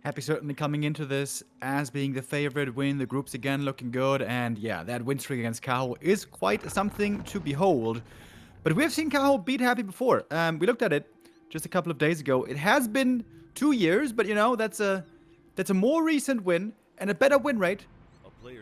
Happy certainly coming into this as being the favorite, win the groups again, looking good, and yeah, that win streak against Kaho is quite something to behold. But we have seen Kaho beat Happy before. We looked at it just a couple of days ago. It has been 2 years, but you know, that's a more recent win and a better win rate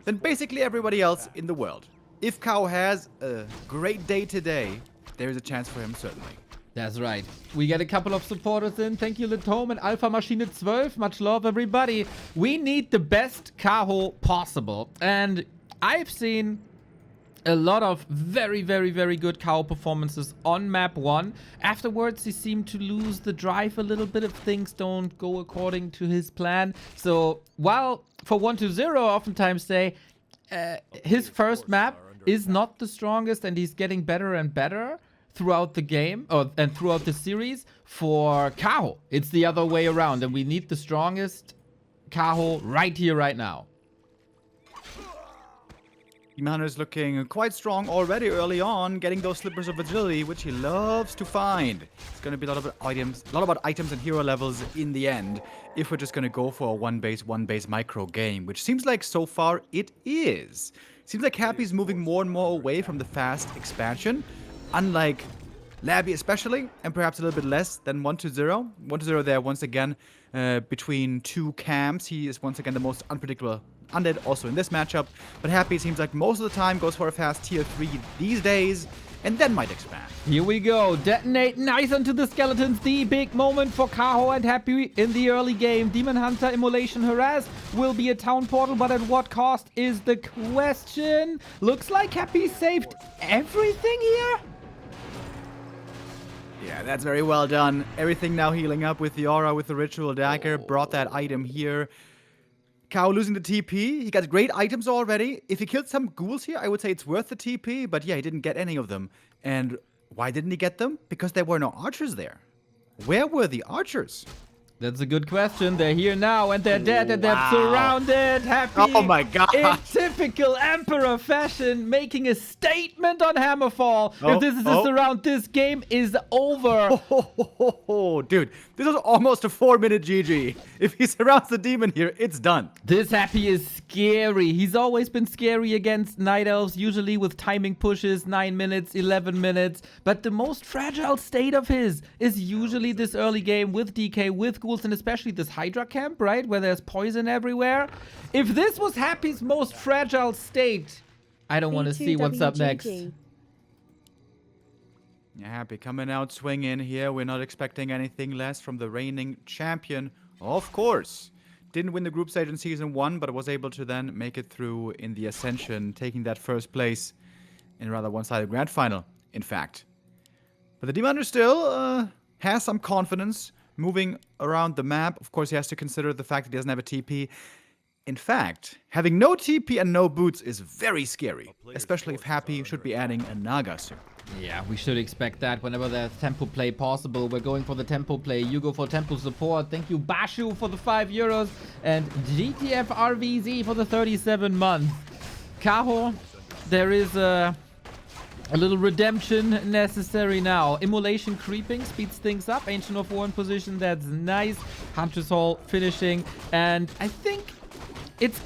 than basically everybody else in the world. If Kaho has a great day today, there is a chance for him certainly. That's right. We get a couple of supporters in. Thank you, Litome and Alpha Maschine 12. Much love, everybody. We need the best Kaho possible. And I've seen a lot of very, very, very good Kaho performances on map 1. Afterwards, he seemed to lose the drive a little bit if things don't go according to his plan. So, while for 1-0 oftentimes say his first map is not the strongest and he's getting better and better throughout the game and throughout the series, for Kaho it's the other way around, and we need the strongest Kaho right here, right now. Demon is looking quite strong already early on, getting those slippers of agility, which he loves to find. It's going to be a lot about items and hero levels in the end, if we're just going to go for a one base micro game, which seems like so far it is. Seems like Happy's moving more and more away from the fast expansion, unlike Labby especially, and perhaps a little bit less than 1-0. 1-0 there once again between two camps. He is once again the most unpredictable undead also in this matchup, but Happy seems like most of the time goes for a fast tier 3 these days, and then might expand. Here we go. Detonate nice onto the skeletons. The big moment for Kaho and Happy in the early game. Demon Hunter, Immolation, Harass will be a town portal, but at what cost is the question. Looks like Happy saved everything here. Yeah, that's very well done. Everything now healing up with the aura, with the ritual dagger. Brought that item here. Kaho losing the TP. He got great items already. If he killed some ghouls here, I would say it's worth the TP. But yeah, he didn't get any of them. And why didn't he get them? Because there were no archers there. Where were the archers? That's a good question. They're here now, and they're dead, and they're surrounded. Happy, oh my god, in typical Emperor fashion, making a statement on Hammerfall. If this is a round, this game is over. Dude, this was almost a 4-minute GG. If he surrounds the demon here, it's done. This Happy is scary. He's always been scary against Night Elves, usually with timing pushes, 9 minutes, 11 minutes. But the most fragile state of his is usually this early game with DK, with ghouls, and especially this Hydra camp, right? Where there's poison everywhere. If this was Happy's most fragile state, I don't want to see what's up next. Yeah, Happy coming out swinging here. We're not expecting anything less from the reigning champion, of course. Didn't win the group stage in Season 1, but was able to then make it through in the Ascension, taking that first place in a rather one-sided grand final, in fact. But the Demon Hunter still has some confidence moving around the map. Of course, he has to consider the fact that he doesn't have a TP. In fact, having no TP and no boots is very scary, especially if Happy should be adding a Naga soon. Yeah, we should expect that whenever there's tempo play possible. We're going for the tempo play. You go for tempo support. Thank you, Bashu, for the €5. And GTF RVZ for the 37 months. Kaho, there is a little redemption necessary now. Immolation creeping speeds things up. Ancient of War in position. That's nice. Hunter's Hall finishing. And I think it's...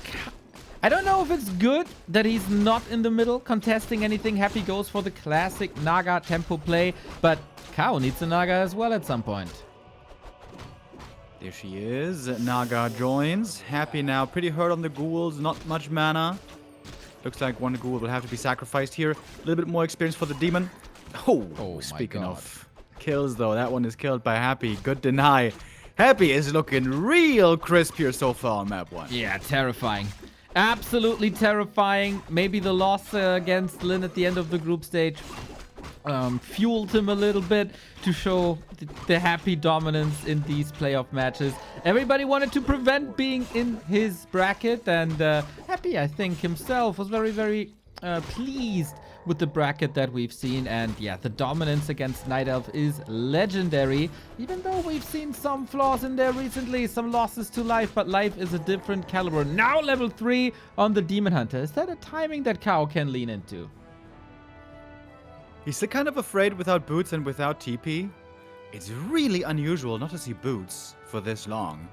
I don't know if it's good that he's not in the middle contesting anything. Happy goes for the classic Naga tempo play. But Kaho needs a Naga as well at some point. There she is. Naga joins. Happy now. Pretty hurt on the ghouls. Not much mana. Looks like one ghoul will have to be sacrificed here. A little bit more experience for the demon. Oh speaking of kills, though, that one is killed by Happy. Good deny. Happy is looking real crisp here so far on map 1. Yeah, terrifying. Absolutely terrifying. Maybe the loss against Lin at the end of the group stage fueled him a little bit to show the Happy dominance in these playoff matches. Everybody wanted to prevent being in his bracket, and Happy, I think, himself was very, very pleased with the bracket that we've seen. And yeah, the dominance against Night Elf is legendary, even though we've seen some flaws in there recently, some losses to Life, but Life is a different caliber. Now level 3 on the Demon Hunter. Is that a timing that Kaho can lean into? He's still kind of afraid without boots and without TP. It's really unusual not to see boots for this long.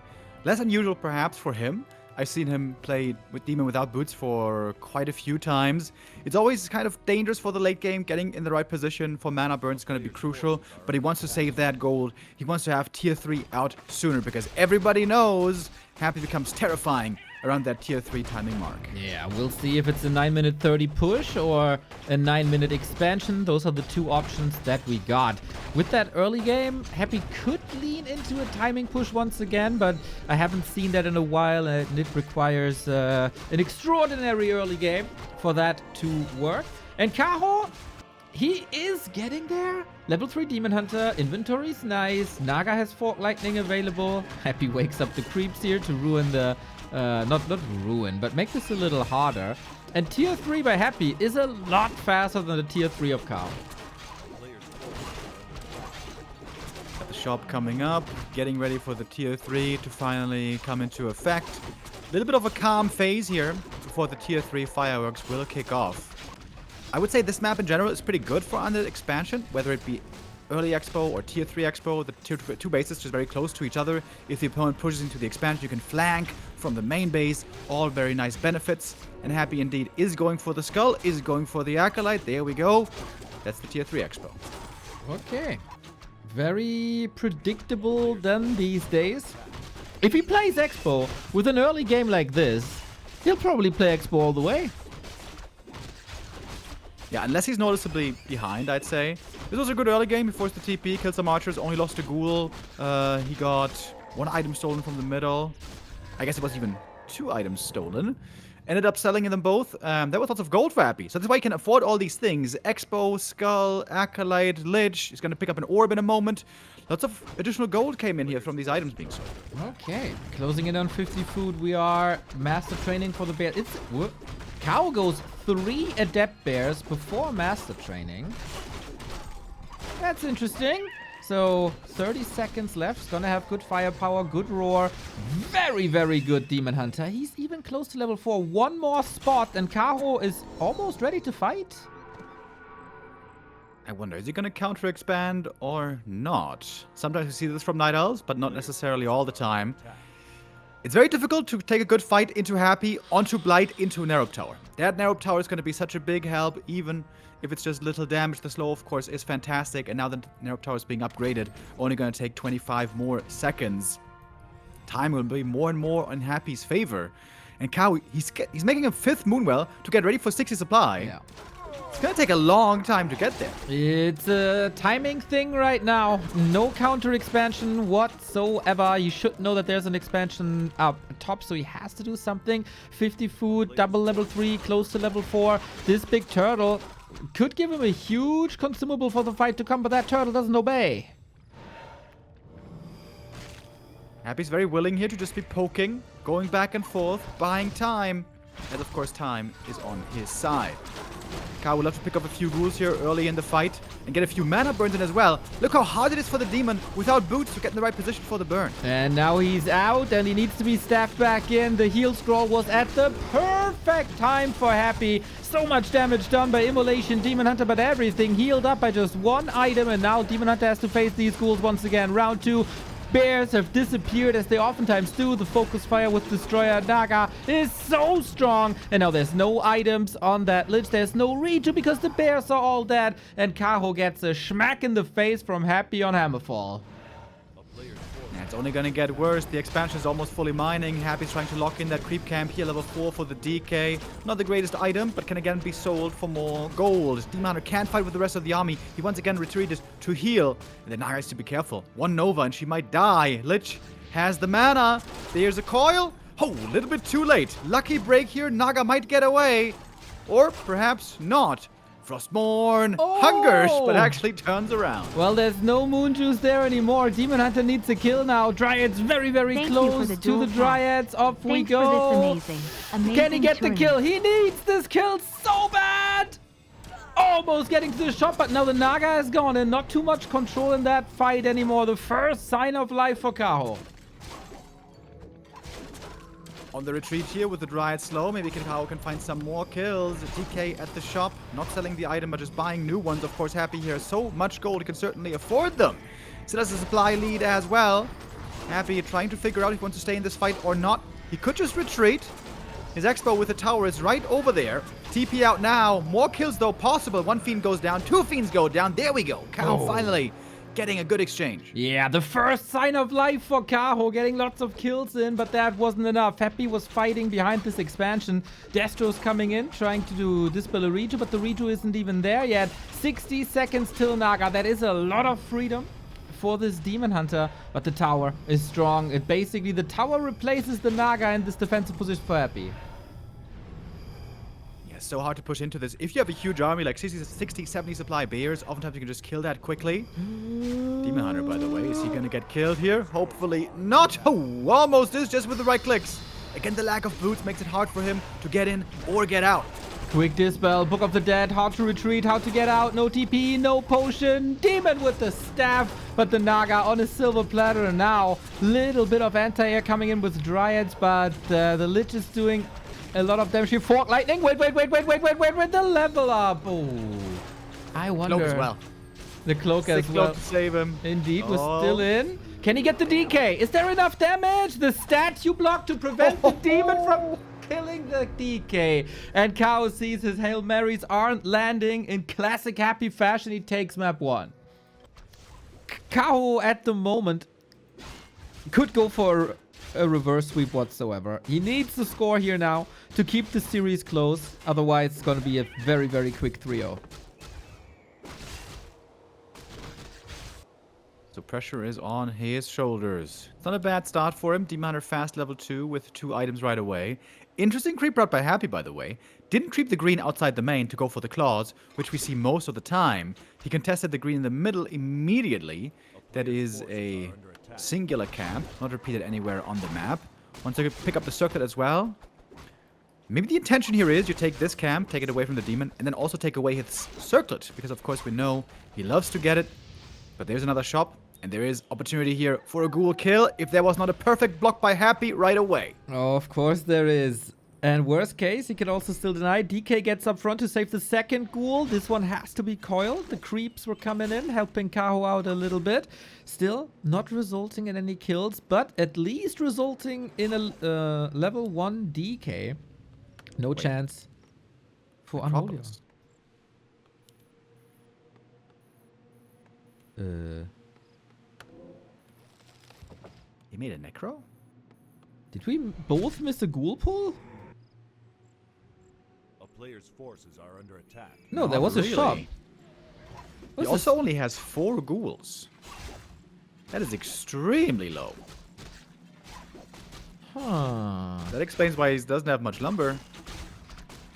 Less unusual perhaps for him. I've seen him play with Demon without boots for quite a few times. It's always kind of dangerous for the late game. Getting in the right position for mana burn is going to be crucial, but he wants to save that gold. He wants to have tier 3 out sooner because everybody knows Happy becomes terrifying around that tier 3 timing mark. Yeah, we'll see if it's a 9-minute 30 push or a 9-minute expansion. Those are the two options that we got. With that early game, Happy could lean into a timing push once again, but I haven't seen that in a while, and it requires an extraordinary early game for that to work. And Kaho, he is getting there. Level 3 Demon Hunter, inventory's nice. Naga has Fork Lightning available. Happy wakes up the creeps here to ruin the... not ruin, but make this a little harder. And tier 3 by Happy is a lot faster than the tier 3 of Kaho. Got the shop coming up, getting ready for the tier 3 to finally come into effect. A little bit of a calm phase here before the tier 3 fireworks will kick off. I would say this map in general is pretty good for under expansion, whether it be early expo or tier 3 expo. The tier 2 bases just very close to each other. If the opponent pushes into the expansion, you can flank from the main base. All very nice benefits. And Happy indeed is going for the skull, is going for the acolyte. There we go. That's the tier 3 expo. Okay. Very predictable then these days. If he plays expo with an early game like this, he'll probably play expo all the way. Yeah, unless he's noticeably behind, I'd say. This was a good early game. He forced the TP, killed some archers, only lost a ghoul. He got 1 item stolen from the middle. I guess it was even 2 items stolen. Ended up selling them both. There was lots of gold for Happy. So that's why he can afford all these things. Expo, Skull, Acolyte, Lich. He's going to pick up an orb in a moment. Lots of additional gold came in here from these items being sold. Okay. Closing in on 50 food. We are master training for the bear. Kaho goes 3 adept bears before master training. That's interesting. So 30 seconds left. Gonna have good firepower, good roar. Very, very good Demon Hunter. He's even close to level 4. 1 more spot and Kaho is almost ready to fight. I wonder, is he gonna counter expand or not? Sometimes we see this from Night Owls, but not necessarily all the time. It's very difficult to take a good fight into Happy, onto Blight, into Narrow Tower. That Narrow Tower is going to be such a big help, even if it's just little damage. The slow, of course, is fantastic, and now the Narrow Tower is being upgraded, only going to take 25 more seconds. Time will be more and more in Happy's favor. And Kaho, he's making a 5th Moonwell to get ready for 60 supply. Yeah. It's going to take a long time to get there. It's a timing thing right now. No counter expansion whatsoever. You should know that there's an expansion up top, so he has to do something. 50 food, double level 3, close to level 4. This big turtle could give him a huge consumable for the fight to come, but that turtle doesn't obey. Happy's very willing here to just be poking, going back and forth, buying time. And of course, time is on his side. Kaho will have to pick up a few ghouls here early in the fight and get a few mana burns in as well. Look how hard it is for the demon without boots to get in the right position for the burn. And now he's out and he needs to be staffed back in. The heal scroll was at the perfect time for Happy. So much damage done by Immolation, Demon Hunter, but everything healed up by just 1 item. And now Demon Hunter has to face these ghouls once again. Round 2. Bears have disappeared as they oftentimes do. The focus fire with Destroyer Naga is so strong. And now there's no items on that Lich. There's no regen because the bears are all dead. And Kaho gets a smack in the face from Happy on Hammerfall. Yeah, it's only gonna get worse. The expansion is almost fully mining. Happy's trying to lock in that creep camp here, level 4 for the DK. Not the greatest item, but can again be sold for more gold. Demon Hunter can't fight with the rest of the army. He once again retreated to heal. And then Naga has to be careful. 1 Nova and she might die. Lich has the mana. There's a coil. Oh, a little bit too late. Lucky break here. Naga might get away. Or perhaps not. Frostborn hungers, but actually turns around. Well, there's no moon juice there anymore. Demon Hunter needs a kill now. Dryads very, very close to the Dryads. Off we go. Amazing Can he get the kill? He needs this kill so bad. Almost getting to the shot, but now the Naga is gone and not too much control in that fight anymore. The first sign of life for Kaho. On the retreat here with the Dryad slow, maybe Kaho can find some more kills. DK at the shop, not selling the item, but just buying new ones. Of course, Happy here. So much gold, he can certainly afford them. So does the supply lead as well. Happy trying to figure out if he wants to stay in this fight or not. He could just retreat. His Expo with the tower is right over there. TP out now. More kills though possible. One Fiend goes down. Two Fiends go down. There we go. Kaho finally getting a good exchange. Yeah, the first sign of life for Kaho, getting lots of kills in, but that wasn't enough. Happy was fighting behind this expansion. Destro's coming in, trying to dispel a Reju, but the Reju isn't even there yet. 60 seconds till Naga. That is a lot of freedom for this Demon Hunter, but the tower is strong. It basically, the tower replaces the Naga in this defensive position for Happy. Yeah, so hard to push into this. If you have a huge army like 60, 70 supply bears, oftentimes you can just kill that quickly. Demon Hunter, by the way, is he gonna get killed here? Hopefully not. Oh, almost is, just with the right clicks. Again, the lack of boots makes it hard for him to get in or get out. Quick dispel, Book of the Dead, how to retreat, how to get out, no TP, no potion, Demon with the staff, but the Naga on a silver platter, and now little bit of anti-air coming in with Dryads, but the Lich is doing a lot of damage here. Fork Lightning, wait, the level up, oh, I wonder. Cloak as well. The Cloak as well. Cloak to save him. Indeed, was still in. Can he get the DK? Is there enough damage? The statue block to prevent the Demon from killing the DK. And Kaho sees his Hail Marys aren't landing in classic Happy fashion. He takes map 1. Kaho at the moment could go for a reverse sweep whatsoever. He needs to score here now to keep the series close. Otherwise, it's going to be a very, very quick 3-0. So pressure is on his shoulders. It's not a bad start for him. Demon Hunter fast level 2 with 2 items right away. Interesting creep route by Happy, by the way. Didn't creep the green outside the main to go for the claws, which we see most of the time. He contested the green in the middle immediately. That is a singular camp, not repeated anywhere on the map. Wants to pick up the circlet as well. Maybe the intention here is you take this camp, take it away from the demon, and then also take away his circlet, because of course we know he loves to get it. But there's another shop, and there is opportunity here for a ghoul kill if there was not a perfect block by Happy right away. Oh, of course there is. And worst case, he can also still deny. DK gets up front to save the second ghoul. This one has to be coiled. The creeps were coming in, helping Kaho out a little bit. Still not resulting in any kills, but at least resulting in a level 1 DK. No chance for Unholy. He made a necro? Did we both miss a ghoul pull? A player's forces are under attack. No, there was a shop. He also only has 4 ghouls. That is extremely low. Huh. That explains why he doesn't have much lumber.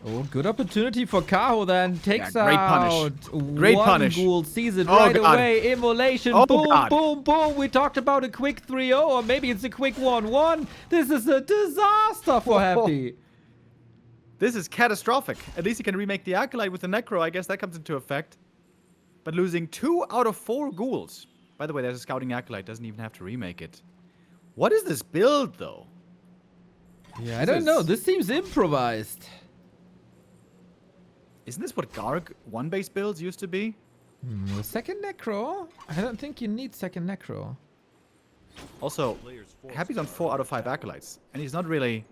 Oh, good opportunity for Kaho then. Takes great out punish. Great one punish. ghoul, sees it Oh, right God. away. Immolation, Oh, boom, God. boom, boom. We talked about a quick 3-0, or maybe it's a quick 1-1. This is a disaster for Happy. This is catastrophic. At least he can remake the Acolyte with the Necro. I guess that comes into effect. But losing 2 out of 4 ghouls. By the way, there's a Scouting Acolyte. Doesn't even have to remake it. What is this build, though? Yeah, I don't know. This seems improvised. Isn't this what Garg 1-base builds used to be? Second Necro? I don't think you need second Necro. Also, Happy's on 4 out of 5 Acolytes. And he's not really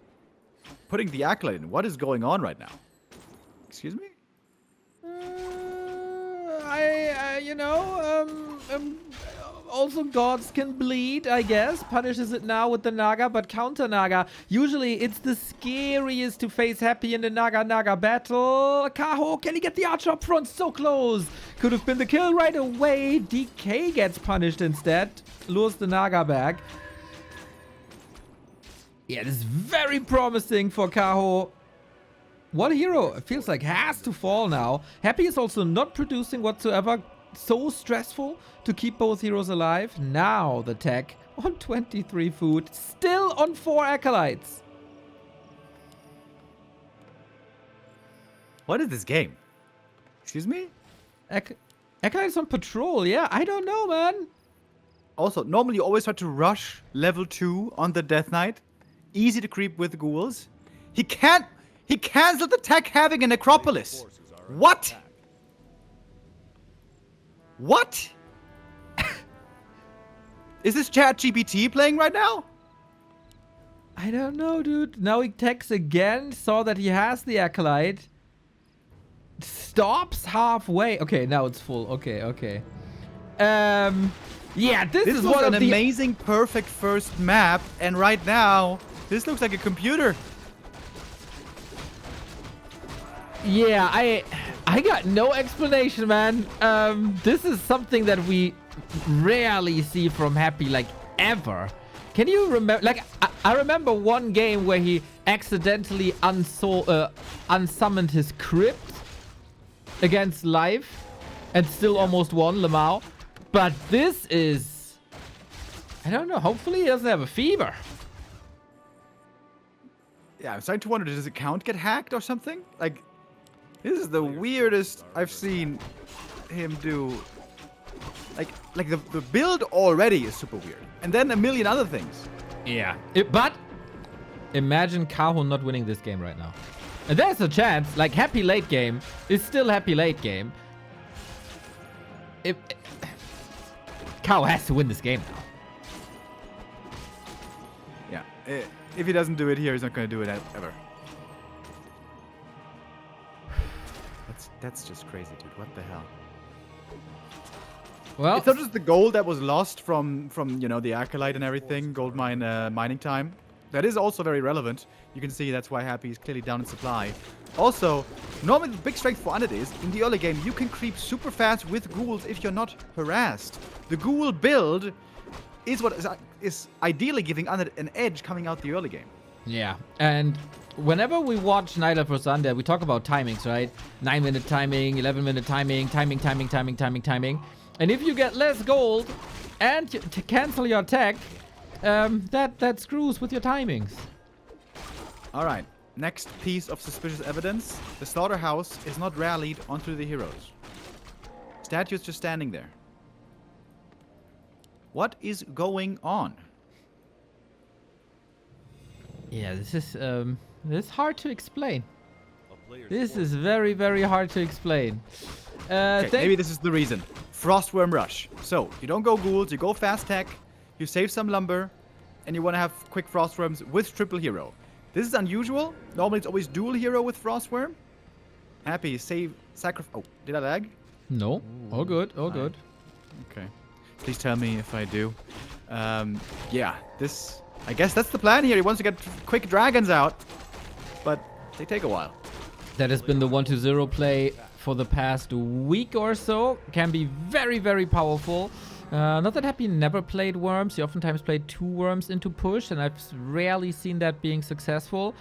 putting the Acolyte in. What is going on right now? Excuse me? Also gods can bleed, I guess. Punishes it now with the Naga, but counter Naga. Usually it's the scariest to face Happy in the Naga battle. Kaho, can he get the archer up front? So close. Could have been the kill right away. DK gets punished instead. Lures the Naga back. Yeah, this is very promising for Kaho. One hero, it feels like, has to fall now. Happy is also not producing whatsoever. So stressful to keep both heroes alive. Now the tech on 23 food. Still on 4 Acolytes. What is this game? Excuse me? Acolytes on patrol, yeah. I don't know, man. Also, normally you always try to rush level 2 on the Death Knight. Easy to creep with ghouls. He can't. He cancelled the tech having a necropolis. What? What? Is this ChatGPT playing right now? I don't know, dude. Now he texts again, saw that he has the Acolyte. Stops halfway. Okay, now it's full. Okay. Yeah, this is was one an of the... amazing, perfect first map, and right now, this looks like a computer. Yeah, I got no explanation, man. This is something that we rarely see from Happy, like, ever. Can you remember? Like, I remember one game where he accidentally unsummoned his crypt against Live and still almost won Lamau. But this is... I don't know. Hopefully he doesn't have a fever. Yeah, I'm starting to wonder, does his account get hacked or something? Like, this is the weirdest I've seen him do. Like the build already is super weird. And then a million other things. Yeah. But imagine Kaho not winning this game right now. And there's a chance, like Happy late game is still Happy late game. Kaho has to win this game now. Yeah. If he doesn't do it here, he's not going to do it ever. That's just crazy, dude. What the hell? Well, it's not just the gold that was lost from you know, the Acolyte and everything, gold mine mining time. That is also very relevant. You can see that's why Happy is clearly down in supply. Also, normally the big strength for Undead is, in the early game, you can creep super fast with ghouls if you're not harassed. The ghoul build is what is ideally giving Undead an edge coming out the early game. yeah, and whenever we watch Night vs. Undead, we talk about timings, right? 9-minute timing, 11-minute timing. And if you get less gold and to cancel your attack, that screws with your timings. All right, next piece of suspicious evidence. The slaughterhouse is not rallied onto the heroes. Statues just standing there. What is going on? Yeah, this is hard to explain. This is very, very hard to explain. Okay, maybe this is the reason. Frostworm Rush. So, you don't go ghouls, you go fast tech, you save some lumber, and you want to have quick Frostworms with triple hero. This is unusual. Normally it's always dual hero with Frostworm. Happy, save, sacrifice. Oh, did I lag? No. All good, all good. Okay. Please tell me if I do. Yeah, this... I guess that's the plan here. He wants to get quick dragons out, but they take a while. That has been the 1-2-0 play for the past week or so. Can be very, very powerful. Not that Happy never played worms. He oftentimes played 2 worms into push, and I've rarely seen that being successful.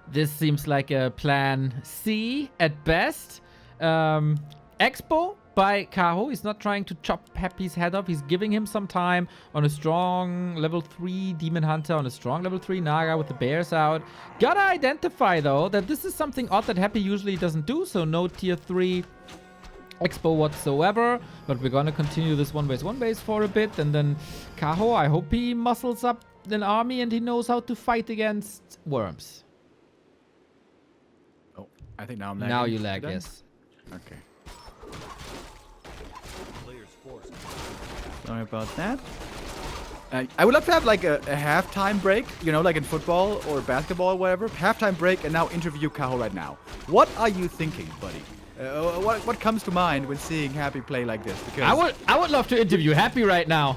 This seems like a plan C at best. Expo by Kaho. He's not trying to chop Happy's head off. He's giving him some time on a strong level 3 Demon Hunter, on a strong level 3 Naga with the bears out. Gotta identify, though, that this is something odd that Happy usually doesn't do, so no tier 3 Expo whatsoever. But we're gonna continue this 1 base for a bit, and then Kaho, I hope he muscles up an army and he knows how to fight against worms. Oh, I think now I'm lagging. Now you lag, yes. Okay. Sorry about that. I would love to have like a halftime break, you know, like in football or basketball or whatever. Halftime break and now interview Kaho right now. What are you thinking, buddy? What comes to mind when seeing Happy play like this? Because I would love to interview Happy right now.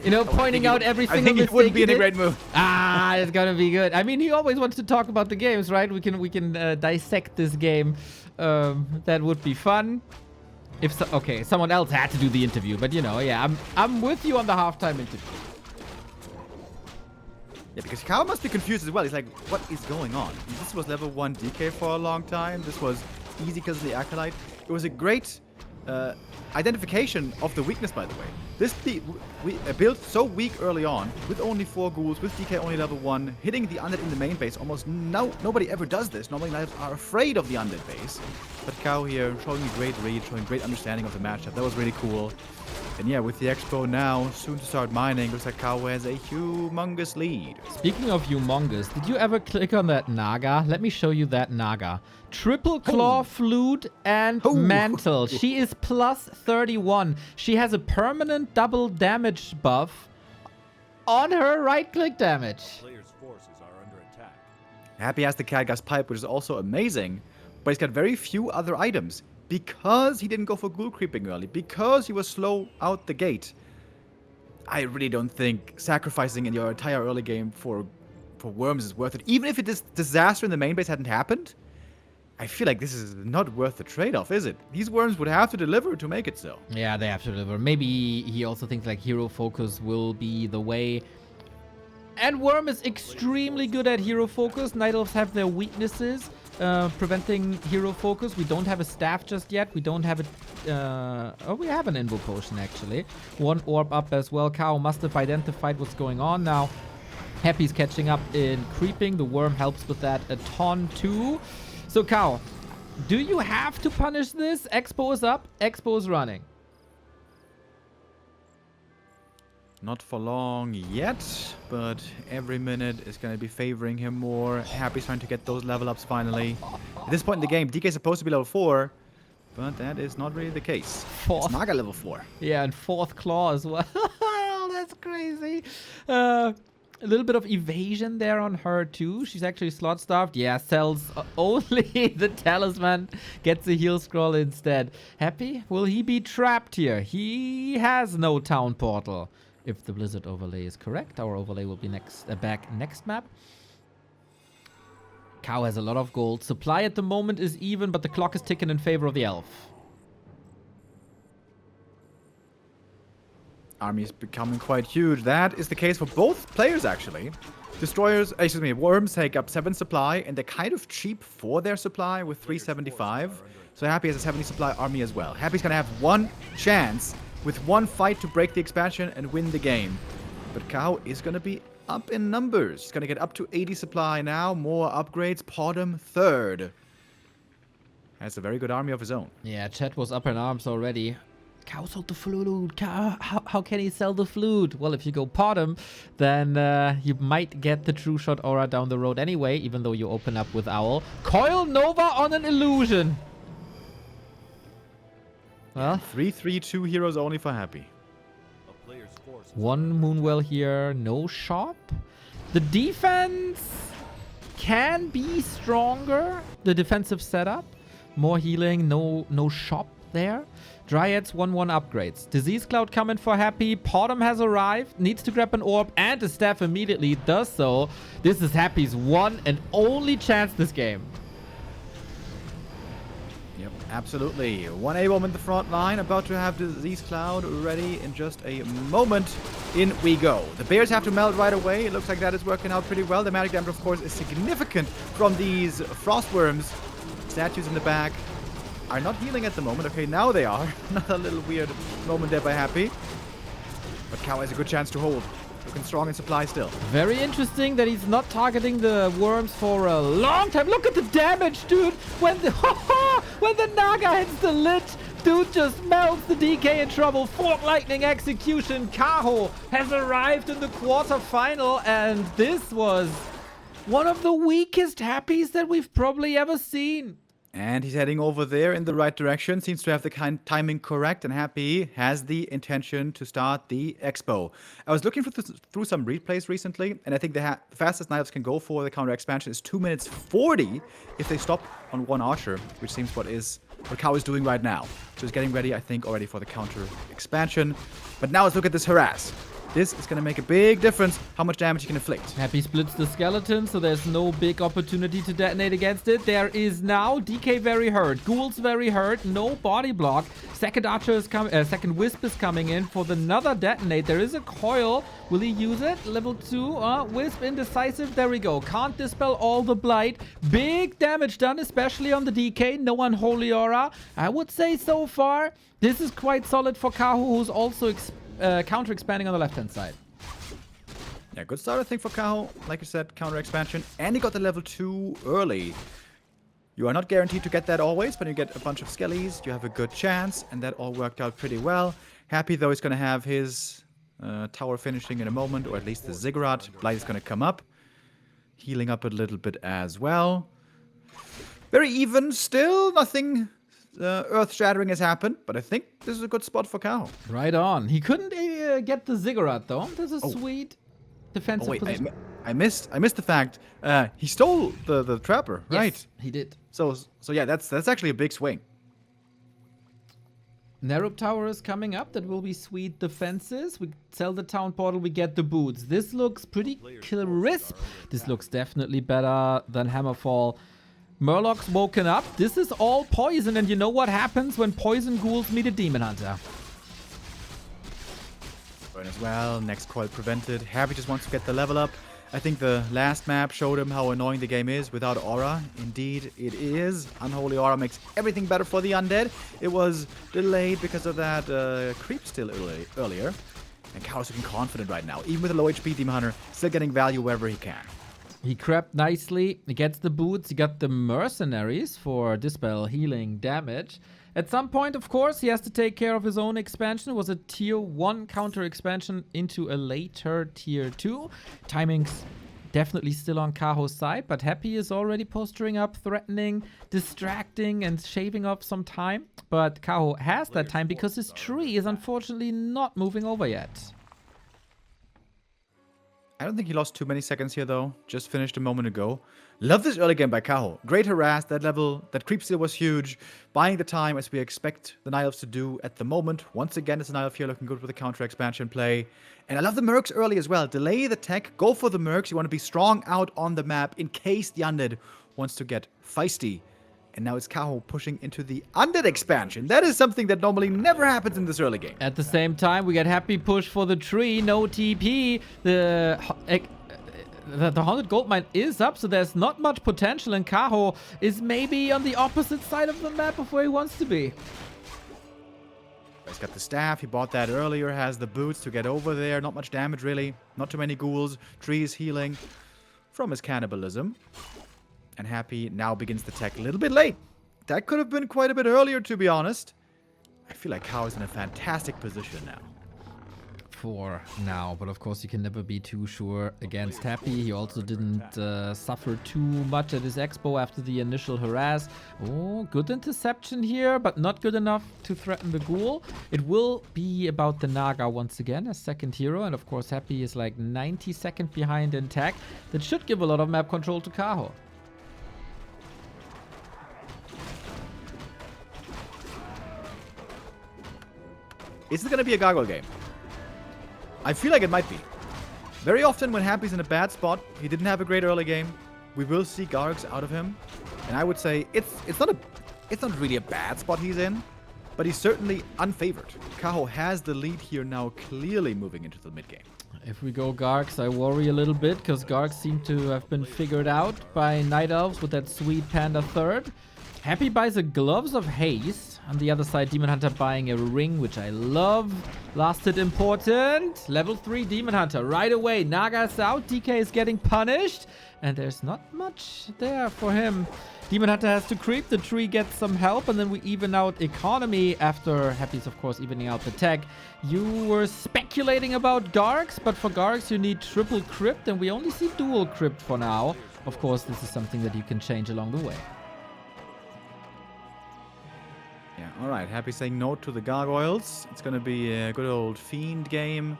You know, pointing out every single mistake. I think it wouldn't be a great move. Ah, it's gonna be good. I mean, he always wants to talk about the games, right? We can dissect this game. That would be fun. If so, okay, someone else had to do the interview, but you know, yeah, I'm with you on the halftime interview. Yeah, because Kaho must be confused as well. He's like, what is going on? This was level 1 DK for a long time. This was easy because of the Acolyte. It was a great identification of the weakness, by the way. This built so weak early on, with only 4 ghouls, with DK only level 1, hitting the Undead in the main base. Almost nobody ever does this. Normally, Knives are afraid of the Undead base. But Kaho here showing a great read, showing great understanding of the matchup. That was really cool. And yeah, with the Expo now, soon to start mining, looks like Kaho has a humongous lead. Speaking of humongous, did you ever click on that Naga? Let me show you that Naga. Triple claw, flute, and mantle. She is plus 31. She has a permanent double damage buff on her right-click damage. Player's forces are under attack. Happy has the Khadgar's pipe, which is also amazing, but he's got very few other items. Because he didn't go for ghoul creeping early, because he was slow out the gate. I really don't think sacrificing in your entire early game for worms is worth it. Even if this disaster in the main base hadn't happened, I feel like this is not worth the trade-off, is it? These worms would have to deliver to make it so. Yeah, they have to deliver. Maybe he also thinks like hero focus will be the way. And Worm is extremely good at hero focus. Night Elves have their weaknesses. Preventing hero focus. We don't have a staff just yet. We don't have a... oh, we have an invo potion, actually. One orb up as well. Kaho must have identified what's going on now. Happy's catching up in creeping. The worm helps with that a ton, too. So, Kaho, do you have to punish this? Expo is up. Expo is running. Not for long yet, but every minute is going to be favoring him more. Happy's trying to get those level ups finally. At this point in the game, DK is supposed to be level 4, but that is not really the case. It's Naga level 4. Yeah, and 4th claw as well. That's crazy. A little bit of evasion there on her too. She's actually slot starved. Yeah, sells only the talisman. Gets a heal scroll instead. Happy? Will he be trapped here? He has no town portal. If the Blizzard overlay is correct, our overlay will be back next map. Kaho has a lot of gold. Supply at the moment is even, but the clock is ticking in favor of the elf. Army is becoming quite huge. That is the case for both players, actually. Worms take up 7 supply, and they're kind of cheap for their supply with 375. So Happy has a 70 supply army as well. Happy's gonna have one chance with one fight to break the expansion and win the game. But Kaho is going to be up in numbers. He's going to get up to 80 supply now. More upgrades. Podum third. Has a very good army of his own. Yeah, Chet was up in arms already. Kaho sold the flute. How can he sell the flute? Well, if you go Podum, then you might get the True Shot aura down the road anyway, even though you open up with Owl. Coil Nova on an illusion. Well, 3/3 2 heroes only for Happy. A player's forces one Moonwell here, no shop. The defense can be stronger. The defensive setup, more healing, no shop there. Dryads 1/1 upgrades. Disease Cloud coming for Happy. Podum has arrived, needs to grab an orb and a staff immediately, does so. This is Happy's one and only chance this game. Yep, absolutely. One A-bomb in the front line, about to have Disease Cloud ready in just a moment. In we go. The bears have to melt right away. It looks like that is working out pretty well. The magic damage, of course, is significant from these frostworms. Statues in the back are not healing at the moment. Okay, now they are. Another little weird moment there by Happy. But Kaho has a good chance to hold. Looking strong in supply still. Very interesting that he's not targeting the worms for a long time. Look at the damage, dude. When the Naga hits the lid, dude just melts the DK in trouble. Fork Lightning execution. Kaho has arrived in the quarterfinal, and this was one of the weakest Happies that we've probably ever seen. And he's heading over there in the right direction. Seems to have the timing correct. And Happy has the intention to start the Expo. I was looking through some replays recently. And I think the fastest Night Elves can go for the counter expansion is 2 minutes 40 if they stop on one archer. Which seems what Kaho is doing right now. So he's getting ready, I think, already for the counter expansion. But now let's look at this harass. This is going to make a big difference how much damage you can inflict. Happy splits the skeleton, so there's no big opportunity to detonate against it. There is now DK very hurt, Ghouls very hurt, no body block. Second archer is second wisp is coming in for another detonate. There is a coil. Will he use it? Level 2, wisp indecisive. There we go. Can't dispel all the blight. Big damage done, especially on the DK. No unholy aura. I would say so far, this is quite solid for Kaho, who's also counter expanding on the left hand side. Yeah, good start I think for Kaho. Like I said, counter expansion. And he got the level 2 early. You are not guaranteed to get that always, but you get a bunch of skellies, you have a good chance, and that all worked out pretty well. Happy, though, is going to have his tower finishing in a moment, or at least the ziggurat. Blight is going to come up, healing up a little bit as well. Very even still. Nothing earth-shattering has happened, but I think this is a good spot for Kaho. Right on. He couldn't get the ziggurat, though. This is a sweet defensive position. I missed the fact he stole the trapper, right? Yes, he did. So yeah, that's actually a big swing. Narrow tower is coming up. That will be sweet defenses. We sell the town portal. We get the boots. This looks pretty crisp. This looks definitely better than hammerfall. Murloc's woken up. This is all poison, and you know what happens when poison ghouls meet a demon hunter. Burn as well. Next coil prevented. Happy just wants to get the level up. I think the last map showed him how annoying the game is without aura. Indeed, it is. Unholy aura makes everything better for the undead. It was delayed because of that creep still earlier. And Kaho's looking confident right now. Even with a low HP Demon Hunter, still getting value wherever he can. He crept nicely. He gets the boots. He got the mercenaries for dispel healing damage. At some point, of course, he has to take care of his own expansion. It was a tier 1 counter expansion into a later tier 2. Timing's definitely still on Kaho's side, but Happy is already posturing up, threatening, distracting, and shaving off some time. But Kaho has that time because his tree is unfortunately not moving over yet. I don't think he lost too many seconds here, though. Just finished a moment ago. Love this early game by Kaho. Great harass. That level, that creep steal was huge. Buying the time as we expect the Night Elves to do at the moment. Once again, it's a Night Elf here looking good with the counter expansion play. And I love the Mercs early as well. Delay the tech. Go for the Mercs. You want to be strong out on the map in case the Undead wants to get feisty. And now it's Kaho pushing into the Undead expansion. That is something that normally never happens in this early game. At the same time, we get Happy push for the tree. No TP. The Haunted Goldmine is up, so there's not much potential. And Kaho is maybe on the opposite side of the map of where he wants to be. He's got the staff. He bought that earlier. Has the boots to get over there. Not much damage, really. Not too many ghouls. Tree is healing from his cannibalism. And Happy now begins the tech a little bit late. That could have been quite a bit earlier, to be honest. I feel like Kaho is in a fantastic position now. For now, but of course you can never be too sure against Happy. He also didn't suffer too much at his expo after the initial harass. Oh, good interception here, but not good enough to threaten the ghoul. It will be about the Naga once again as second hero, and of course Happy is like 90 seconds behind in tech. That should give a lot of map control to Kaho. Is it going to be a gargoyle game? I feel like it might be. Very often when Happy's in a bad spot, he didn't have a great early game, we will see Gargs out of him. And I would say it's not really a bad spot he's in, but he's certainly unfavored. Kaho has the lead here now, clearly moving into the mid game. If we go Gargs, I worry a little bit, because Gargs seem to have been figured out by Night Elves with that sweet Panda third. Happy buys a Gloves of Haste. On the other side, Demon Hunter buying a ring, which I love. Last hit important. Level 3 Demon Hunter right away. Naga's out. DK is getting punished. And there's not much there for him. Demon Hunter has to creep. The tree gets some help. And then we even out economy after Happy's, of course, evening out the tech. You were speculating about Gargs, but for Gargs, you need triple crypt. And we only see dual crypt for now. Of course, this is something that you can change along the way. Yeah, alright. Happy saying no to the gargoyles. It's gonna be a good old fiend game.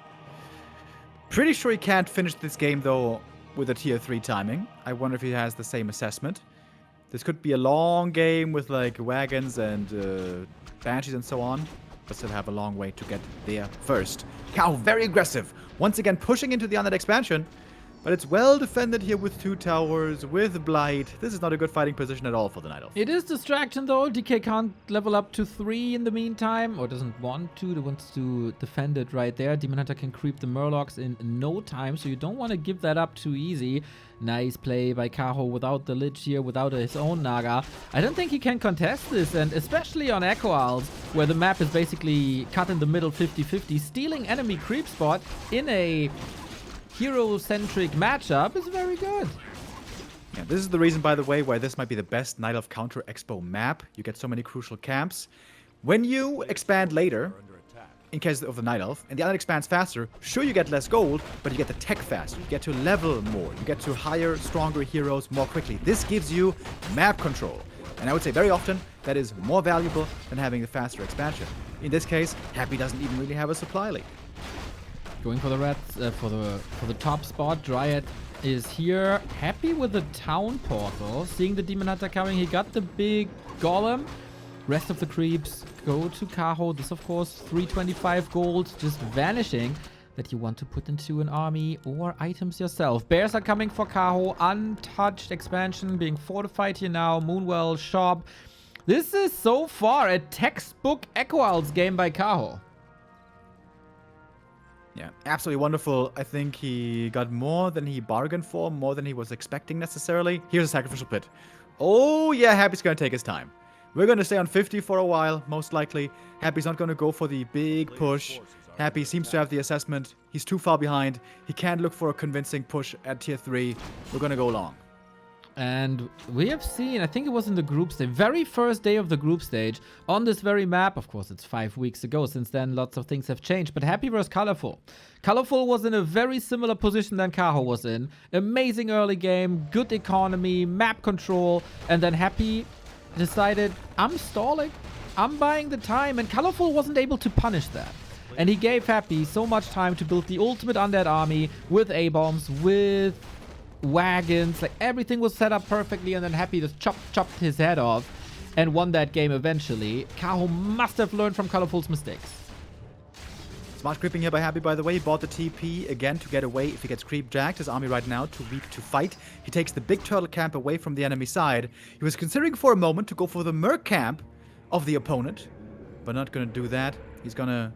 Pretty sure he can't finish this game, though, with a tier 3 timing. I wonder if he has the same assessment. This could be a long game with, like, wagons and banshees and so on. But still have a long way to get there first. Kaho, very aggressive. Once again, pushing into the Undead expansion. But it's well defended here with 2 towers, with Blight. This is not a good fighting position at all for the Night Elf. It is distraction though. DK can't level up to 3 in the meantime, or doesn't want to. He wants to defend it right there. Demon Hunter can creep the Murlocs in no time, so you don't want to give that up too easy. Nice play by Kaho without the Lich here, without his own Naga. I don't think he can contest this, and especially on Echo Owls, where the map is basically cut in the middle 50-50, stealing enemy creep spot in a hero-centric matchup is very good. Yeah, this is the reason, by the way, why this might be the best Night Elf Counter Expo map. You get so many crucial camps. When you expand later, in case of the Night Elf, and the island expands faster. Sure, you get less gold, but you get the tech faster. You get to level more. You get to higher, stronger heroes more quickly. This gives you map control. And I would say very often that is more valuable than having the faster expansion. In this case, Happy doesn't even really have a supply leak. Going for the reds, for the top spot. Dryad is here. Happy with the town portal. Seeing the Demon Hunter coming, he got the big golem. Rest of the creeps go to Kaho. This, of course, 325 gold just vanishing that you want to put into an army or items yourself. Bears are coming for Kaho. Untouched expansion being fortified here now. Moonwell, shop. This is so far a textbook Echo Owls game by Kaho. Yeah, absolutely wonderful. I think he got more than he bargained for, more than he was expecting necessarily. Here's a sacrificial pit. Oh yeah, Happy's gonna take his time. We're gonna stay on 50 for a while, most likely. Happy's not gonna go for the big push. Happy seems to have the assessment. He's too far behind. He can't look for a convincing push at tier 3. We're gonna go long. And we have seen, I think it was in the group stage, very first day of the group stage, on this very map. Of course, it's 5 weeks ago. Since then, lots of things have changed. But Happy versus Colorful. Colorful was in a very similar position than Kaho was in. Amazing early game, good economy, map control. And then Happy decided, I'm stalling. I'm buying the time. And Colorful wasn't able to punish that. And he gave Happy so much time to build the ultimate undead army with A-bombs, with wagons, like everything was set up perfectly, and then Happy just chopped his head off and won that game eventually. Kaho must have learned from Colorful's mistakes. Smart creeping here by Happy, by the way. He bought the TP again to get away if he gets creep jacked. His army right now too weak to fight. He takes the big turtle camp away from the enemy side. He was considering for a moment to go for the merc camp of the opponent, but not gonna do that. He's gonna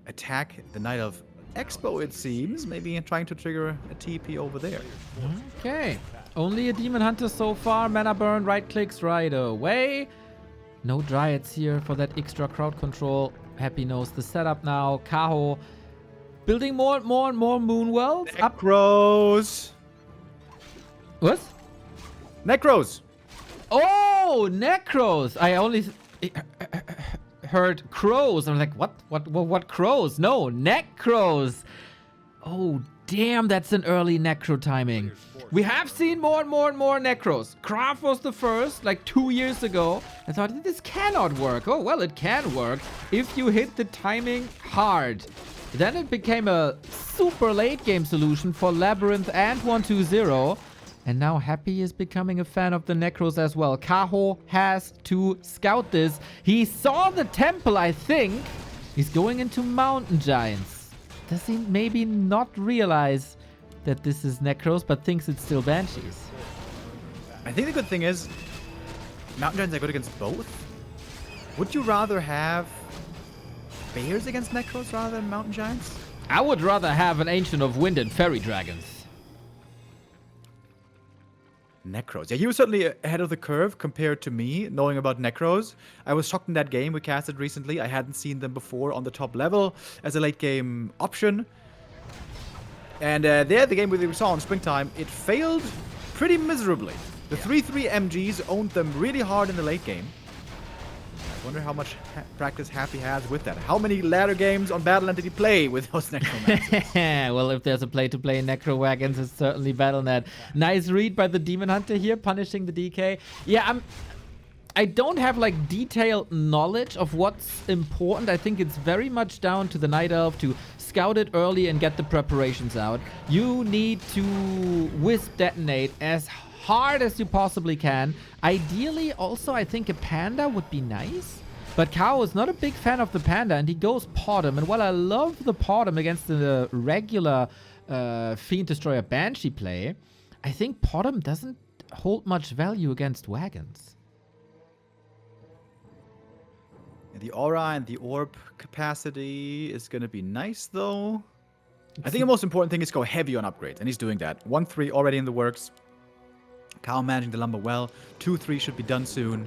attack the Knight of Expo, it seems. Maybe trying to trigger a TP over there. Okay. Only a Demon Hunter so far. Mana burn, right clicks right away. No Dryads here for that extra crowd control. Happy knows the setup now. Kaho building more and more Moonwells. Necros. What? Necros. Oh, Necros. I only heard crows. I'm like, what crows? No, Necros. Oh, damn, that's an early Necro timing. We have seen more and more Necros. Craft was the first, like 2 years ago. I thought, this cannot work. Oh, well, it can work if you hit the timing hard. Then it became a super late game solution for Labyrinth and 120. And now Happy is becoming a fan of the Necros as well. Kaho has to scout this. He saw the temple, I think. He's going into Mountain Giants. Does he maybe not realize that this is Necros, but thinks it's still Banshees? I think the good thing is, Mountain Giants are good against both. Would you rather have Bears against Necros rather than Mountain Giants? I would rather have an Ancient of Wind and Fairy Dragons. Necros. Yeah, he was certainly ahead of the curve compared to me, knowing about Necros. I was shocked in that game we casted recently. I hadn't seen them before on the top level as a late game option. And there, the game we saw in springtime, it failed pretty miserably. The 3-3 MGs owned them really hard in the late game. I wonder how much practice Happy has with that. How many ladder games on Battle.net did he play with those Necromancers? Well, if there's a play to play Necro Wagons, it's certainly Battle.net. Nice read by the Demon Hunter here, punishing the DK. Yeah, I don't have like detailed knowledge of what's important. I think it's very much down to the Night Elf to scout it early and get the preparations out. You need to wisp detonate as hard as you possibly can. Ideally, also, I think a Panda would be nice. But Kaho is not a big fan of the Panda, and he goes Potom. And while I love the Potom against the regular Fiend Destroyer Banshee play, I think Potom doesn't hold much value against wagons. The aura and the orb capacity is going to be nice, though. I think the most important thing is go heavy on upgrades, and he's doing that. 1-3 already in the works. Kaho managing the lumber well. 2-3 should be done soon.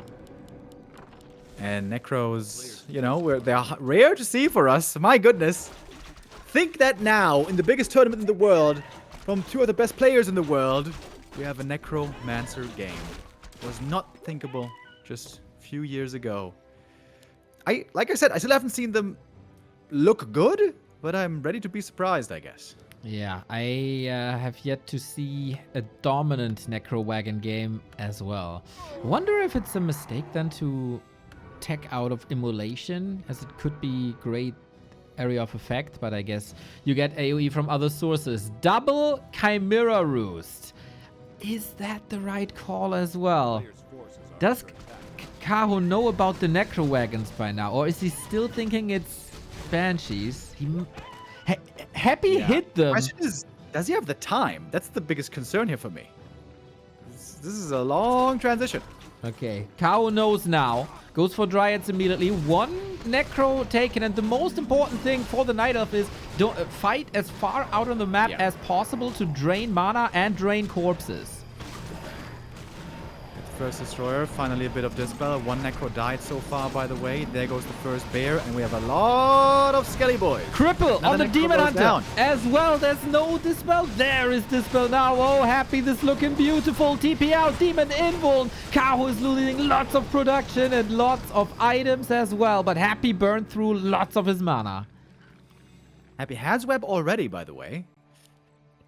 And Necros, you know, they're rare to see for us. My goodness. Think that now, in the biggest tournament in the world, from two of the best players in the world, we have a Necromancer game. It was not thinkable just a few years ago. Like I said, I still haven't seen them look good, but I'm ready to be surprised, I guess. Yeah, I have yet to see a dominant Necro Wagon game as well. Wonder if it's a mistake then to tech out of Immolation, as it could be great area of effect, but I guess you get AoE from other sources. Double Chimera Roost. Is that the right call as well? Player's forces are Does under attack. Kaho know about the Necro Wagons by now? Or is he still thinking it's Banshees? Happy hit them. Question is, does he have the time? That's the biggest concern here for me. This is a long transition. Okay, Kaho knows now. Goes for Dryads immediately. One Necro taken, and the most important thing for the Night Elf is don't fight as far out on the map as possible to drain mana and drain corpses. First Destroyer, finally a bit of Dispel. One Necro died so far, by the way. There goes the first Bear, and we have a lot of Skelly Boys. Cripple on Another the Necro Demon goes Hunter down. as well. There's no Dispel. There is Dispel now. Oh, Happy, this looking beautiful. TP out, Demon Invuln. Kaho is losing lots of production and lots of items as well, but Happy burned through lots of his mana. Happy has Web already, by the way.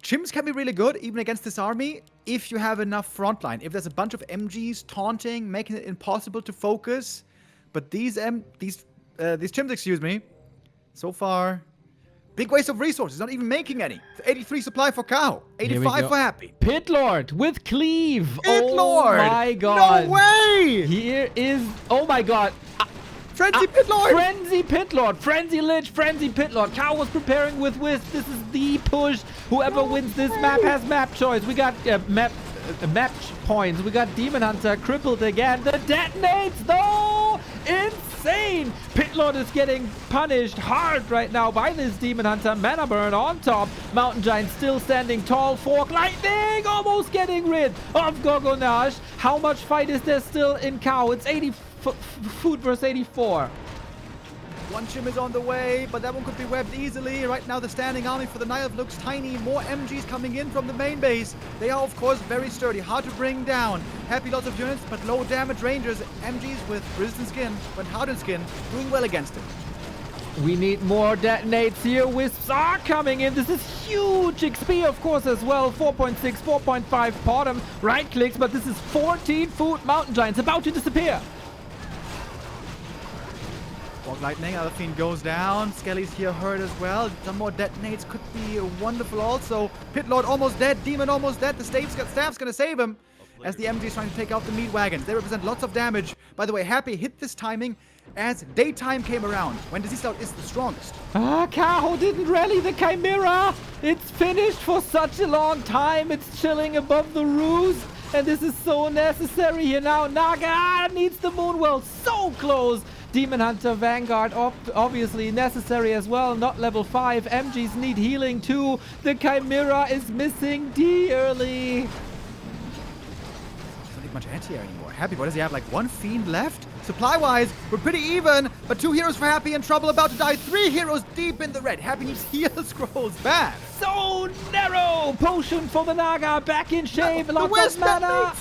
Chims can be really good, even against this army, if you have enough frontline. If there's a bunch of MGs taunting, making it impossible to focus. But these Chims, excuse me, so far, big waste of resources, not even making any. 83 supply for Kaho, 85 for Happy. Pit Lord with Cleave. Pit Lord! Oh my god. No way! Here is, oh my god. Frenzy Pit Lord! Frenzy Pit Lord, Frenzy Lich, Frenzy Pit Lord. Kaho was preparing with Wisp. This is the push. Whoever wins this map has map choice. We got map points. We got Demon Hunter crippled again. The detonates though, insane. Pit Lord is getting punished hard right now by this Demon Hunter. Mana burn on top. Mountain Giant still standing tall. Fork Lightning almost getting rid of Gorgonage. How much fight is there still in Kaho? It's 80 food versus 84. One Chim is on the way, but that one could be webbed easily. Right now, the standing army for the Night Elf looks tiny. More MGs coming in from the main base. They are, of course, very sturdy, hard to bring down. Happy lots of units, but low damage rangers. MGs with resistant skin, but hardened skin, doing well against it. We need more detonates here. Wisps are coming in. This is huge XP, of course, as well. 4.6, 4.5 bottom right clicks, but this is 14 food Mountain Giants about to disappear. Fork Lightning, other fiend goes down. Skelly's here hurt as well. Some more detonates could be wonderful also. Pit Lord almost dead. Demon almost dead. The staff's gonna save him. As the MG is trying to take out the meat wagons. They represent lots of damage. By the way, Happy hit this timing as daytime came around, when Decisive is the strongest. Kaho didn't rally the Chimera. It's finished for such a long time. It's chilling above the roost. And this is so necessary here now. Naga needs the Moonwell so close. Demon Hunter Vanguard obviously necessary as well. Not level 5. MGs need healing too. The Chimera is missing dearly. Don't need much anti-air anymore. Happy, what does he have? Like one fiend left? Supply-wise, we're pretty even, but 2 heroes for Happy in trouble, about to die. 3 heroes deep in the red. Happy needs heal scrolls bad. So narrow! Potion for the Naga, back in shape. Lots of mana.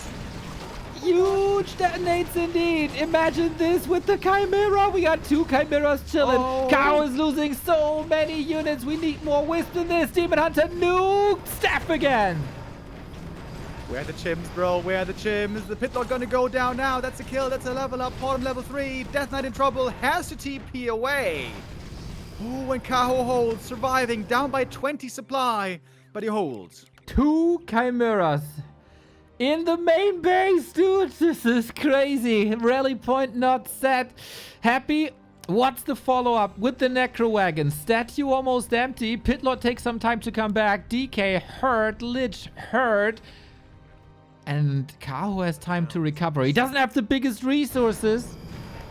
Huge detonates indeed. Imagine this with the Chimera. We got 2 Chimeras chilling. Oh. Kaho is losing so many units. We need more Wisp than this. Demon Hunter nuke staff again. Where are the Chims, bro? Where are the Chims? The Pit Lord gonna go down now. That's a kill. That's a level up. Bottom level 3. Death Knight in trouble. Has to TP away. Ooh, and Kaho holds. Surviving. Down by 20 supply. But he holds. 2 Chimeras. In the main base, dude. This is crazy. Rally point not set. Happy. What's the follow-up with the Necro Wagon? Statue almost empty. Pit Lord takes some time to come back. DK hurt. Lich hurt. And Kaho has time to recover. He doesn't have the biggest resources,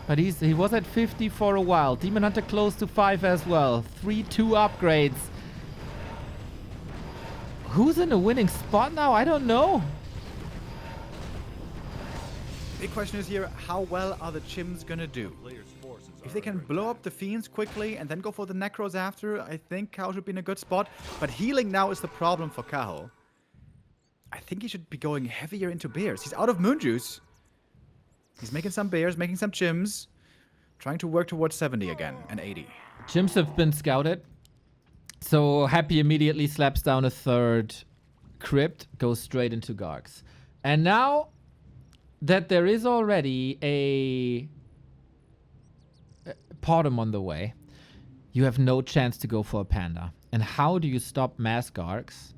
but he was at 50 for a while. Demon Hunter close to 5 as well. 3-2 upgrades. Who's in a winning spot now? I don't know. Big question is here, how well are the Chims gonna do? Player's forces If are they can under blow attack. up the Fiends quickly and then go for the Necros after, I think Kaho should be in a good spot. But healing now is the problem for Kaho. I think he should be going heavier into bears. He's out of moon juice. He's making some bears, making some Chims. Trying to work towards 70 again, and 80. Chimps have been scouted. So Happy immediately slaps down a third crypt, goes straight into Gargs. And now that there is already a Potom on the way, you have no chance to go for a Panda. And how do you stop mass Gargs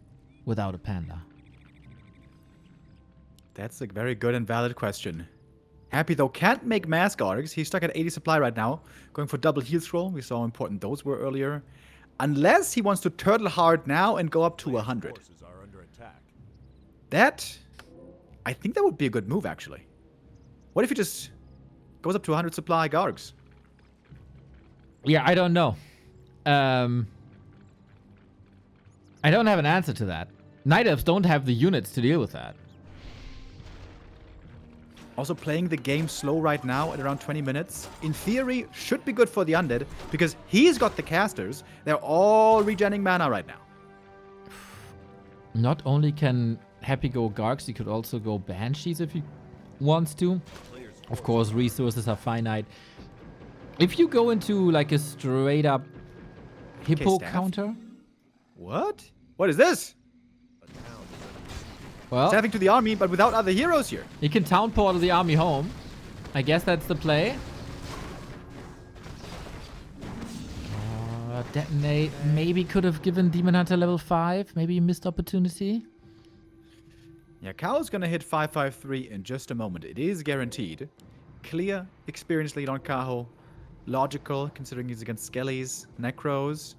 without a Panda? That's a very good and valid question. Happy, though, can't make mass Gargs. He's stuck at 80 supply right now. Going for double heal scroll. We saw how important those were earlier. Unless he wants to turtle hard now and go up to 100. Forces are under attack. That... I think that would be a good move, actually. What if he just goes up to 100 supply Gargs? Yeah, I don't know. I don't have an answer to that. Night Elves don't have the units to deal with that. Also playing the game slow right now at around 20 minutes. In theory, should be good for the Undead, because he's got the casters. They're all regenning mana right now. Not only can Happy go Gargs, he could also go Banshees if he wants to. Of course, resources are finite. If you go into like a straight up Hippo staff? counter... What? What is this? Well, Staffing to the army, but without other heroes here. you can town portal the army home. I guess that's the play. Detonate. Maybe could have given Demon Hunter level 5. Maybe a missed opportunity. Yeah, Kaho's gonna hit 553 in just a moment. It is guaranteed. Clear experience lead on Kaho. Logical, considering he's against Skellies, Necros.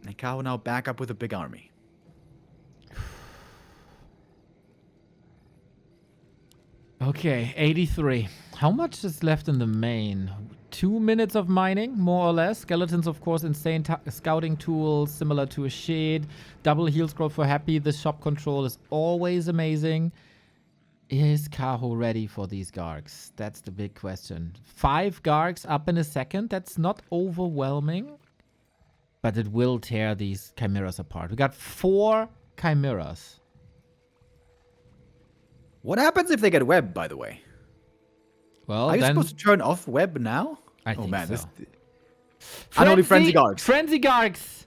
And Kaho now back up with a big army. Okay, 83. How much is left in the main? 2 minutes of mining, more or less. Skeletons, of course, insane scouting tools, similar to a shade. Double heal scroll for Happy. The shop control is always amazing. Is Kaho ready for these Gargs? That's the big question. 5 Gargs up in a second. That's not overwhelming. But it will tear these Chimeras apart. We got 4 Chimeras. What happens if they get web, by the way? Well, Are you then supposed to turn off web now? I think so. This... Unholy Frenzy Gargs. Frenzy Gargs!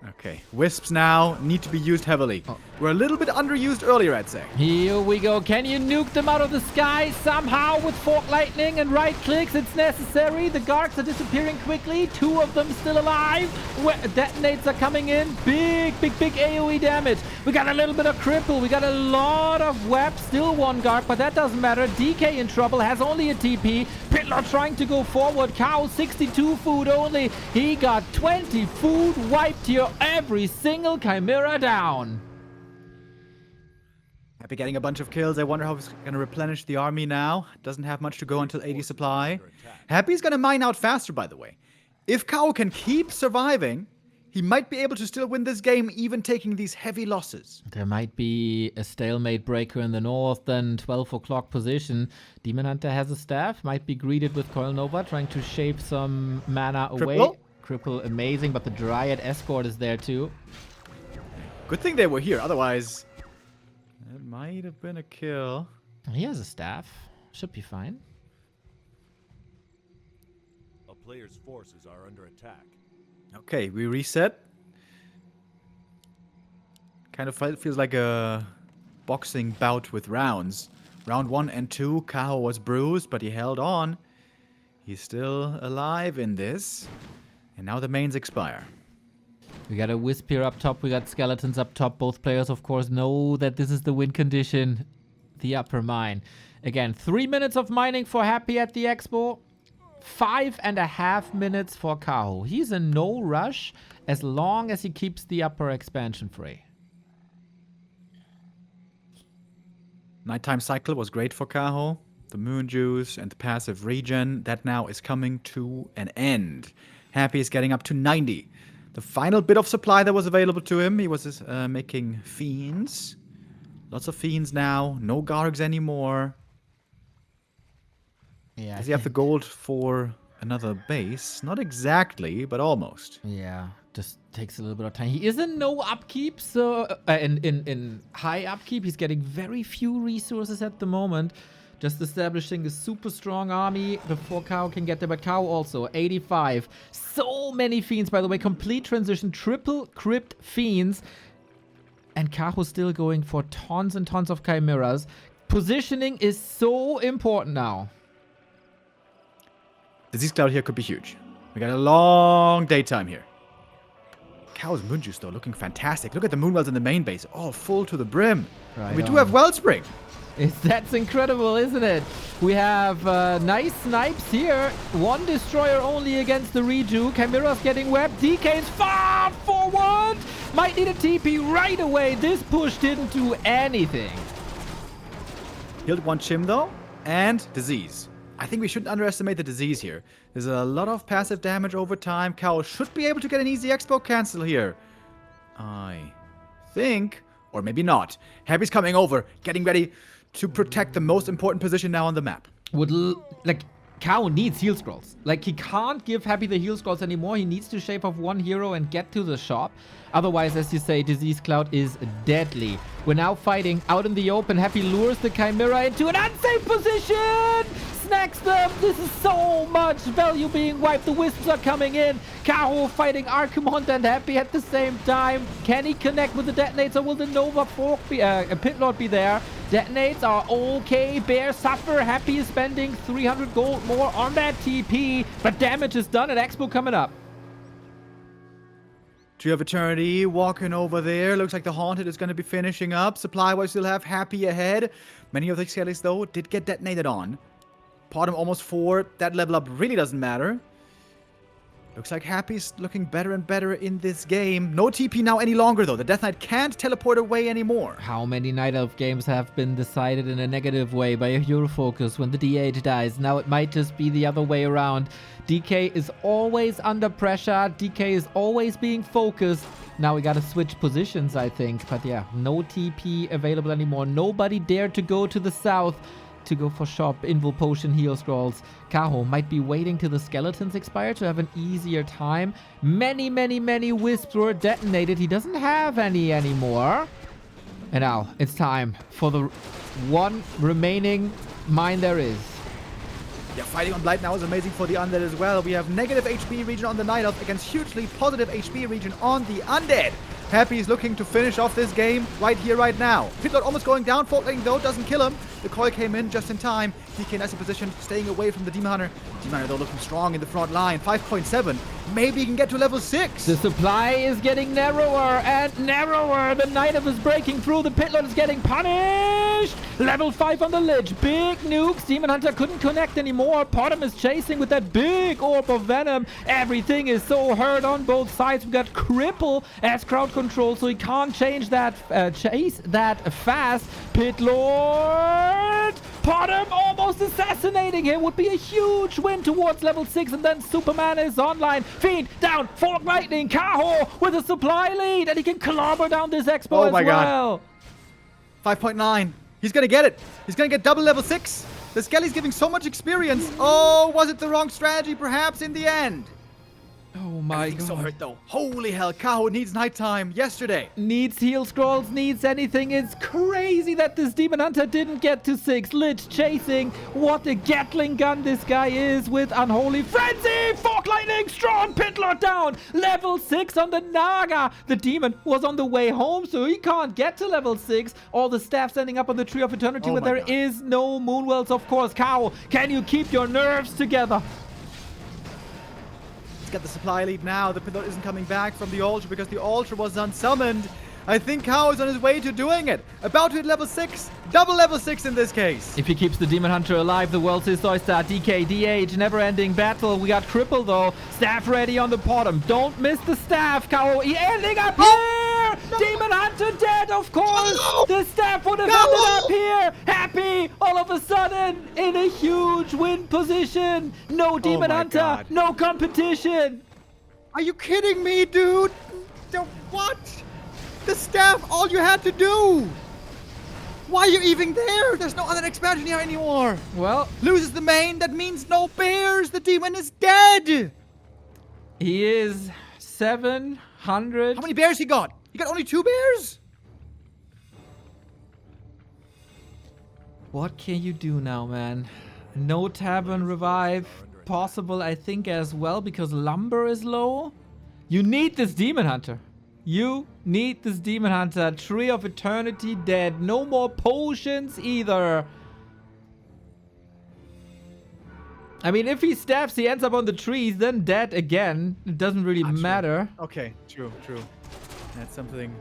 Okay, Wisps now need to be used heavily. We're a little bit underused earlier, I'd say. Here we go. Can you nuke them out of the sky somehow with Fork Lightning and right clicks? It's necessary. The Gargs are disappearing quickly. 2 of them still alive. Detonates are coming in. Big AoE damage. We got a little bit of cripple. We got a lot of web. Still 1 Garg, but that doesn't matter. DK in trouble. Has only a TP. Pitlock trying to go forward. Kaho 62 food only. He got 20 food wiped here. Every single Chimera down. Happy getting a bunch of kills. I wonder how he's going to replenish the army now. Doesn't have much to go until 80 supply. Happy's going to mine out faster, by the way. If Kaho can keep surviving, he might be able to still win this game, even taking these heavy losses. There might be a stalemate breaker in the north, then 12 o'clock position. Demon Hunter has a staff, might be greeted with Coil Nova, trying to shave some mana away. Cripple? Cripple, amazing, but the Dryad Escort is there too. Good thing they were here, otherwise... It might have been a kill. He has a staff. Should be fine. A player's forces are under attack. Okay, we reset. Kind of feels like a boxing bout with rounds. Round 1 and 2, Kaho was bruised, but he held on. He's still alive in this. And now the mains expire. We got a Wisp here up top. We got Skeletons up top. Both players, of course, know that this is the win condition. The upper mine. Again, 3 minutes of mining for Happy at the Expo. 5.5 minutes for Kaho. He's in no rush as long as he keeps the upper expansion free. Nighttime cycle was great for Kaho. The moon juice and the passive regen, that now is coming to an end. Happy is getting up to 90. The final bit of supply that was available to him, he was making fiends. Lots of fiends now. No Gargs anymore. Yeah. Does he have the gold for another base? Not exactly, but almost. Yeah. just takes a little bit of time. He is in no upkeep, so in high upkeep, he's getting very few resources at the moment. Just establishing a super strong army before Kaho can get there. But Kaho also, 85. So many Fiends, by the way. Complete transition, triple crypt Fiends. And Kaho still going for tons and tons of Chimeras. Positioning is so important now. The Disease Cloud here could be huge. We got a long daytime here. Kaho's Moon Juice, though, looking fantastic. Look at the Moonwells in the main base. All full to the brim. Right And we do have Wellspring. That's incredible, isn't it? We have nice snipes here. One destroyer only against the Reju. Chimera's getting webbed. DK is far forward. Might need a TP right away. This push didn't do anything. Healed one Chim, though. And Disease. I think we shouldn't underestimate the Disease here. There's a lot of passive damage over time. Kaho should be able to get an easy expo cancel here. I think. Or maybe not. Happy's coming over. Getting ready to protect the most important position now on the map. Kaho needs heal scrolls. Like, he can't give Happy the heal scrolls anymore. He needs to shave off one hero and get to the shop. Otherwise, as you say, Disease Cloud is deadly. We're now fighting out in the open. Happy lures the Chimera into an unsafe position! Snacks them! This is so much value being wiped. The Wisps are coming in. Kaho fighting Archimond and Happy at the same time. Can he connect with the detonates, or will the Nova Fork be, Pit Lord be there? Detonates are okay. Bear suffer. Happy is spending 300 gold more on that TP. But damage is done at Expo coming up. Tree of Eternity walking over there. Looks like the Haunted is going to be finishing up. Supply-wise, still have Happy ahead. Many of the Skellies, though, did get detonated on. Bottom almost 4. That level up really doesn't matter. Looks like Happy's looking better and better in this game. No TP now any longer, though. The Death Knight can't teleport away anymore. How many Night Elf games have been decided in a negative way by a hero focus when the DH dies? Now it might just be the other way around. DK is always under pressure. DK is always being focused. Now we gotta switch positions, I think. But yeah, no TP available anymore. Nobody dared to go to the south to go for shop, Invul Potion, Heal Scrolls. Kaho might be waiting till the skeletons expire to have an easier time. Many Wisps were detonated. He doesn't have any anymore. And now it's time for the one remaining mine there is. Yeah, fighting on Blight now is amazing for the Undead as well. We have negative HP region on the Night Elf against hugely positive HP region on the Undead. Happy is looking to finish off this game right here, right now. Pitlord almost going down. Forkling, though, doesn't kill him. The coil came in just in time. DK nice position, staying away from the Demon Hunter. Demon Hunter, though, looking strong in the front line. 5.7. Maybe he can get to level 6. The supply is getting narrower and narrower. The Night Elf is breaking through. The Pitlord is getting punished. Level 5 on the ledge. Big nukes. Demon Hunter couldn't connect anymore. Potom is chasing with that big orb of venom. Everything is so hurt on both sides. We got Cripple as crowd control, so he can't change that, chase that fast. Pitlord! Potom almost assassinating him. Would be a huge win towards level 6, and then Superman is online. Fiend down. Fork Lightning. Kaho with a supply lead, and he can clobber down this Expo as well. 5.9. He's gonna get it. He's gonna get double level 6. The Skelly's giving so much experience. Oh, was it the wrong strategy perhaps in the end? Oh my god. So hurt though. Holy hell, Kaho needs nighttime yesterday. Needs heal scrolls, needs anything. It's crazy that this Demon Hunter didn't get to 6. Lich chasing. What a Gatling gun this guy is with Unholy Frenzy. Fork Lightning, strong Pitlord down. Level 6 on the Naga. The demon was on the way home, so he can't get to level 6. All the staff standing up on the Tree of Eternity, where there is no Moonwells, of course. Kaho, can you keep your nerves together? Get the supply lead now. The Pitlord isn't coming back from the altar because the altar was unsummoned. I think Kaho is on his way to doing it. About to hit level 6. Double level 6 in this case. If he keeps the Demon Hunter alive, the world's his Oyster. DK, DH, never-ending battle. We got Cripple, though. Staff ready on the bottom. Don't miss the staff, Kaho. He ending up here! No. Demon Hunter dead, of course! No. The staff would have ended up here! Happy, all of a sudden, in a huge win position. No Demon Hunter, no competition. Are you kidding me, dude? What? The staff, all you had to do. Why are you even there? There's no other expansion here anymore. Well, loses the main. That means no bears. The demon is dead. He is 700. How many bears he got? He got only 2 bears? What can you do now, man? No tavern revive possible, I think, as well, because lumber is low. You need this demon hunter. You need this demon hunter. Tree of Eternity dead. No more potions either. I mean, if he stabs, he ends up on the trees, then dead again. It doesn't really matter. Okay, true. That's something.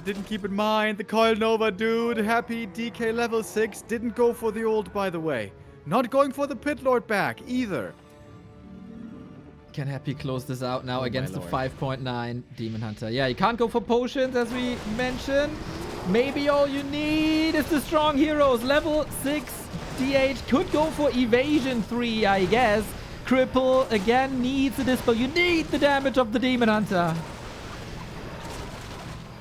Didn't keep in mind. The Coil Nova dude, happy DK level 6, didn't go for the ult, by the way. Not going for the Pit Lord back either. Can Happy close this out now Oh against the my 5.9 Demon Hunter? Yeah, you can't go for potions, as we mentioned. Maybe all you need is the strong heroes. Level 6 DH could go for evasion 3, I guess. Cripple again needs the dispel. You need the damage of the Demon Hunter.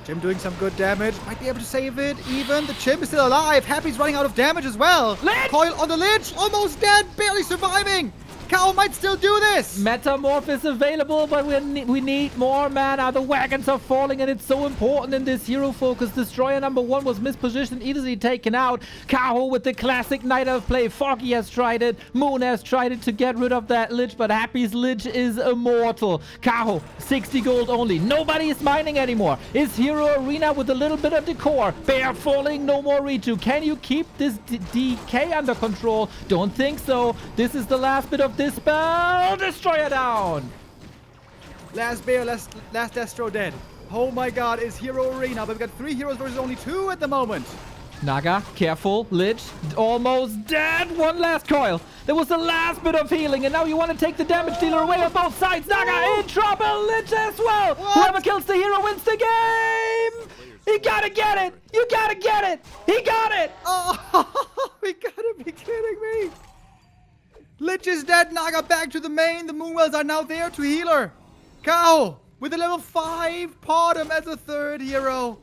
Jim doing some good damage. Might be able to save it even. The Chimp is still alive. Happy's running out of damage as well. Lich! Coil on the Lich. Almost dead. Barely surviving. Kaho might still do this. Metamorph is available, but we need more mana. The wagons are falling, and it's so important in this hero focus. Destroyer number 1 was mispositioned, easily taken out. Kaho with the classic Night Elf play. Foggy has tried it. Moon has tried it to get rid of that Lich, but Happy's Lich is immortal. Kaho, 60 gold only. Nobody is mining anymore. Is Hero Arena with a little bit of decor. Bear falling, no more redo. Can you keep this DK under control? Don't think so. This is the last bit of dispel. Destroyer down. Last bear, last Destro dead. Oh my god, is Hero Arena, but we've got 3 heroes versus only 2 at the moment. Naga, careful. Lich, almost dead. One last coil. That was the last bit of healing, and now you want to take the damage dealer away on both sides. Naga in trouble. Lich as well. What? Whoever kills the hero wins the game. He gotta get it. You gotta get it. He got it. Oh, we gotta be kidding me. Lich is dead. Naga back to the main. The Moonwells are now there to heal her. Kaho with a level 5 Potom as a 3rd hero.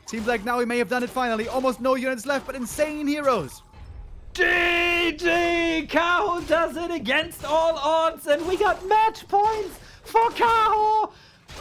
Seems like now we may have done it finally. Almost no units left, but insane heroes. GG! Kaho does it against all odds, and we got match points for Kaho!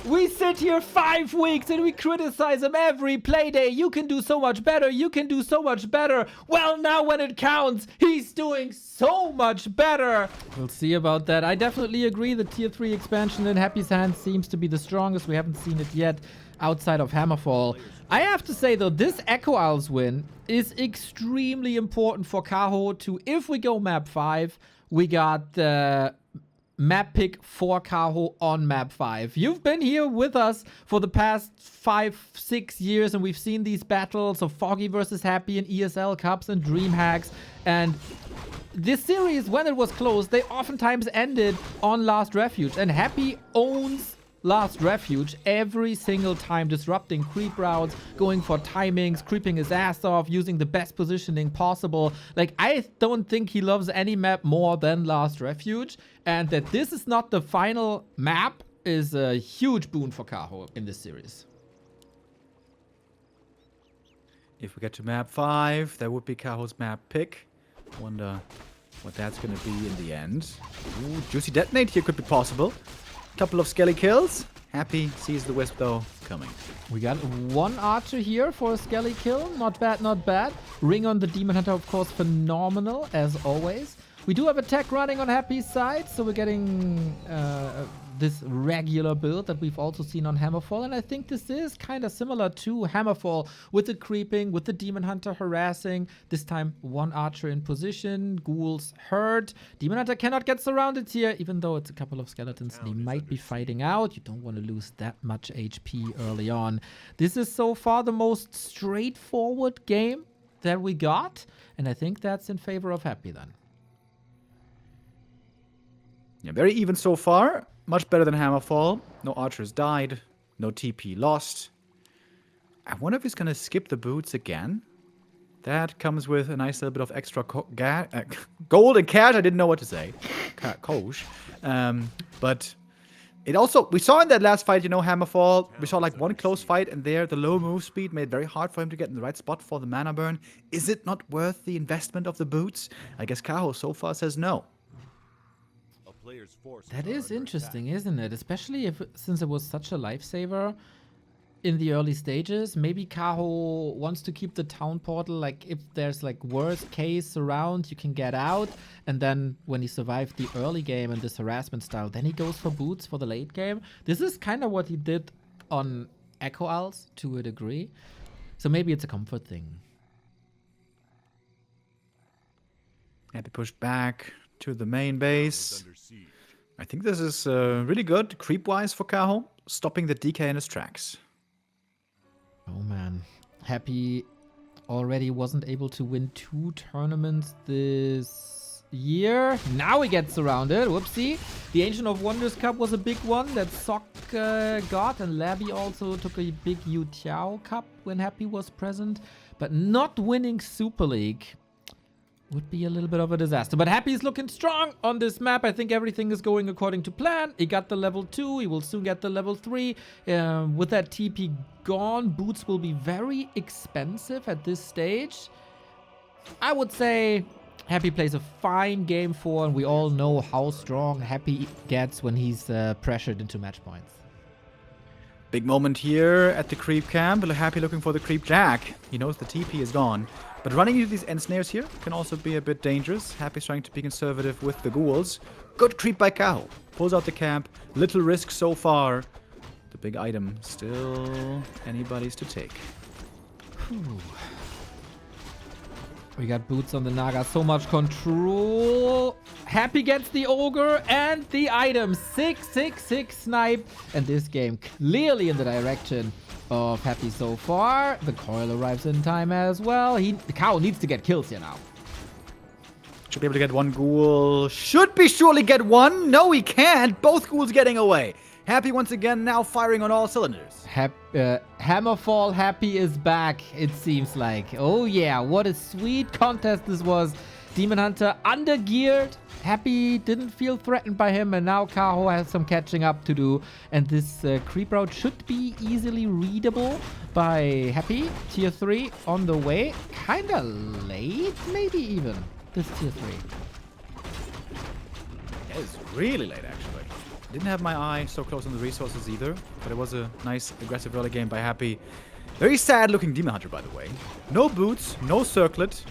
We sit here 5 weeks and we criticize him every playday. You can do so much better. You can do so much better. Well, now when it counts, he's doing so much better. We'll see about that. I definitely agree the tier 3 expansion in Happy's hands seems to be the strongest. We haven't seen it yet outside of Hammerfall. I have to say, though, this Echo Owls win is extremely important for Kaho to, if we go map 5, we got the map pick for Kaho on map 5. You've been here with us for the past 5-6 years, and we've seen these battles of Foggy versus Happy in ESL Cups and Dream Hacks. And this series, when it was closed, they oftentimes ended on Last Refuge. And Happy owns Last Refuge every single time, disrupting creep routes, going for timings, creeping his ass off, using the best positioning possible. Like, I don't think he loves any map more than Last Refuge, and that this is not the final map is a huge boon for Kaho in this series. If we get to map 5, that would be Kaho's map pick. Wonder what that's going to be in the end. Ooh, juicy detonate here could be possible. Couple of skelly kills. Happy sees the wisp though coming. We got one archer here for a skelly kill. Not bad, not bad. Ring on the Demon Hunter, of course, phenomenal as always. We do have a tech running on Happy's side, so we're getting this regular build that we've also seen on Hammerfall, and I think this is kind of similar to Hammerfall with the creeping, with the Demon Hunter harassing. This time, one archer in position, ghouls hurt. Demon Hunter cannot get surrounded here, even though it's a couple of skeletons and he might be fighting out. You don't want to lose that much HP early on. This is so far the most straightforward game that we got, and I think that's in favor of Happy then. Yeah, very even so far. Much better than Hammerfall. No archers died. No TP lost. I wonder if he's going to skip the boots again. That comes with a nice little bit of extra gold and cash. I didn't know what to say. Kosh. But it also, we saw in that last fight, you know, Hammerfall, we saw like one close fight, and there the low move speed made it very hard for him to get in the right spot for the mana burn. Is it not worth the investment of the boots? I guess Kaho so far says no. player's forces That are is under interesting, attack. isn't it? Especially since it was such a lifesaver in the early stages. Maybe Kaho wants to keep the town portal, like if there's like worst case around, you can get out. And then when he survived the early game and this harassment style, then he goes for boots for the late game. This is kind of what he did on Echo Owls to a degree. So maybe it's a comfort thing. Happy pushed back to the main base. Under siege. I think this is really good creep-wise for Kaho, stopping the DK in his tracks. Oh man. Happy already wasn't able to win 2 tournaments this year. Now he gets surrounded. Whoopsie. The Ancient of Wonders Cup was a big one that Sok got, and Labby also took a big Yu Tiao Cup when Happy was present. But not winning Super League would be a little bit of a disaster. But Happy is looking strong on this map. I think everything is going according to plan. He got the level 2. He will soon get the level 3. With that TP gone, boots will be very expensive at this stage. I would say Happy plays a fine game 4, and we all know how strong Happy gets when he's pressured into match points. Big moment here at the creep camp. Happy looking for the creep jack. He knows the TP is gone. But running into these end snares here can also be a bit dangerous. Happy's trying to be conservative with the ghouls. Good creep by Kaho. Pulls out the camp. Little risk so far. The big item still anybody's to take. Whew. We got boots on the Naga. So much control. Happy gets the ogre and the item. 666 snipe. And this game clearly in the direction of Happy so far. The coil arrives in time as well. The cow needs to get kills here now. Should be able to get one ghoul. Should be surely get one. No, he can't. Both ghouls getting away. Happy once again now firing on all cylinders. Hammerfall Happy is back, it seems like. Oh yeah, what a sweet contest this was. Demon Hunter undergeared. Happy didn't feel threatened by him, and now Kaho has some catching up to do. And this creep route should be easily readable by Happy. Tier 3 on the way. Kinda late, maybe even, this tier 3. Yeah, it's really late, actually. Didn't have my eye so close on the resources either, but it was a nice, aggressive early game by Happy. Very sad-looking Demon Hunter, by the way. No boots, no circlet,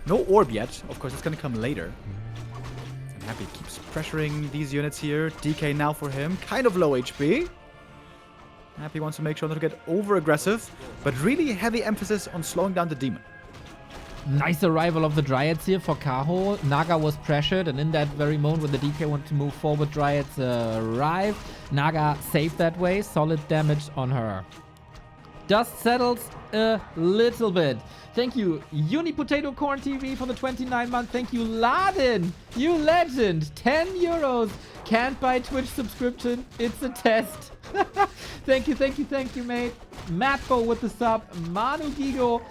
no orb yet. Of course, it's going to come later. And Happy keeps pressuring these units here. DK now for him. Kind of low HP. Happy wants to make sure not to get over-aggressive, but really heavy emphasis on slowing down the demon. Nice arrival of the Dryads here for Kaho. Naga was pressured, and in that very moment when the DK wanted to move forward, Dryads arrived. Naga saved that way. Solid damage on her. Dust settles a little bit. Thank you, Unipotato Corn TV for the 29-month. Thank you, Laden. You legend. 10 euros. Can't buy Twitch subscription. It's a test. Thank you, mate. Matbo with the sub. Manu Gigo.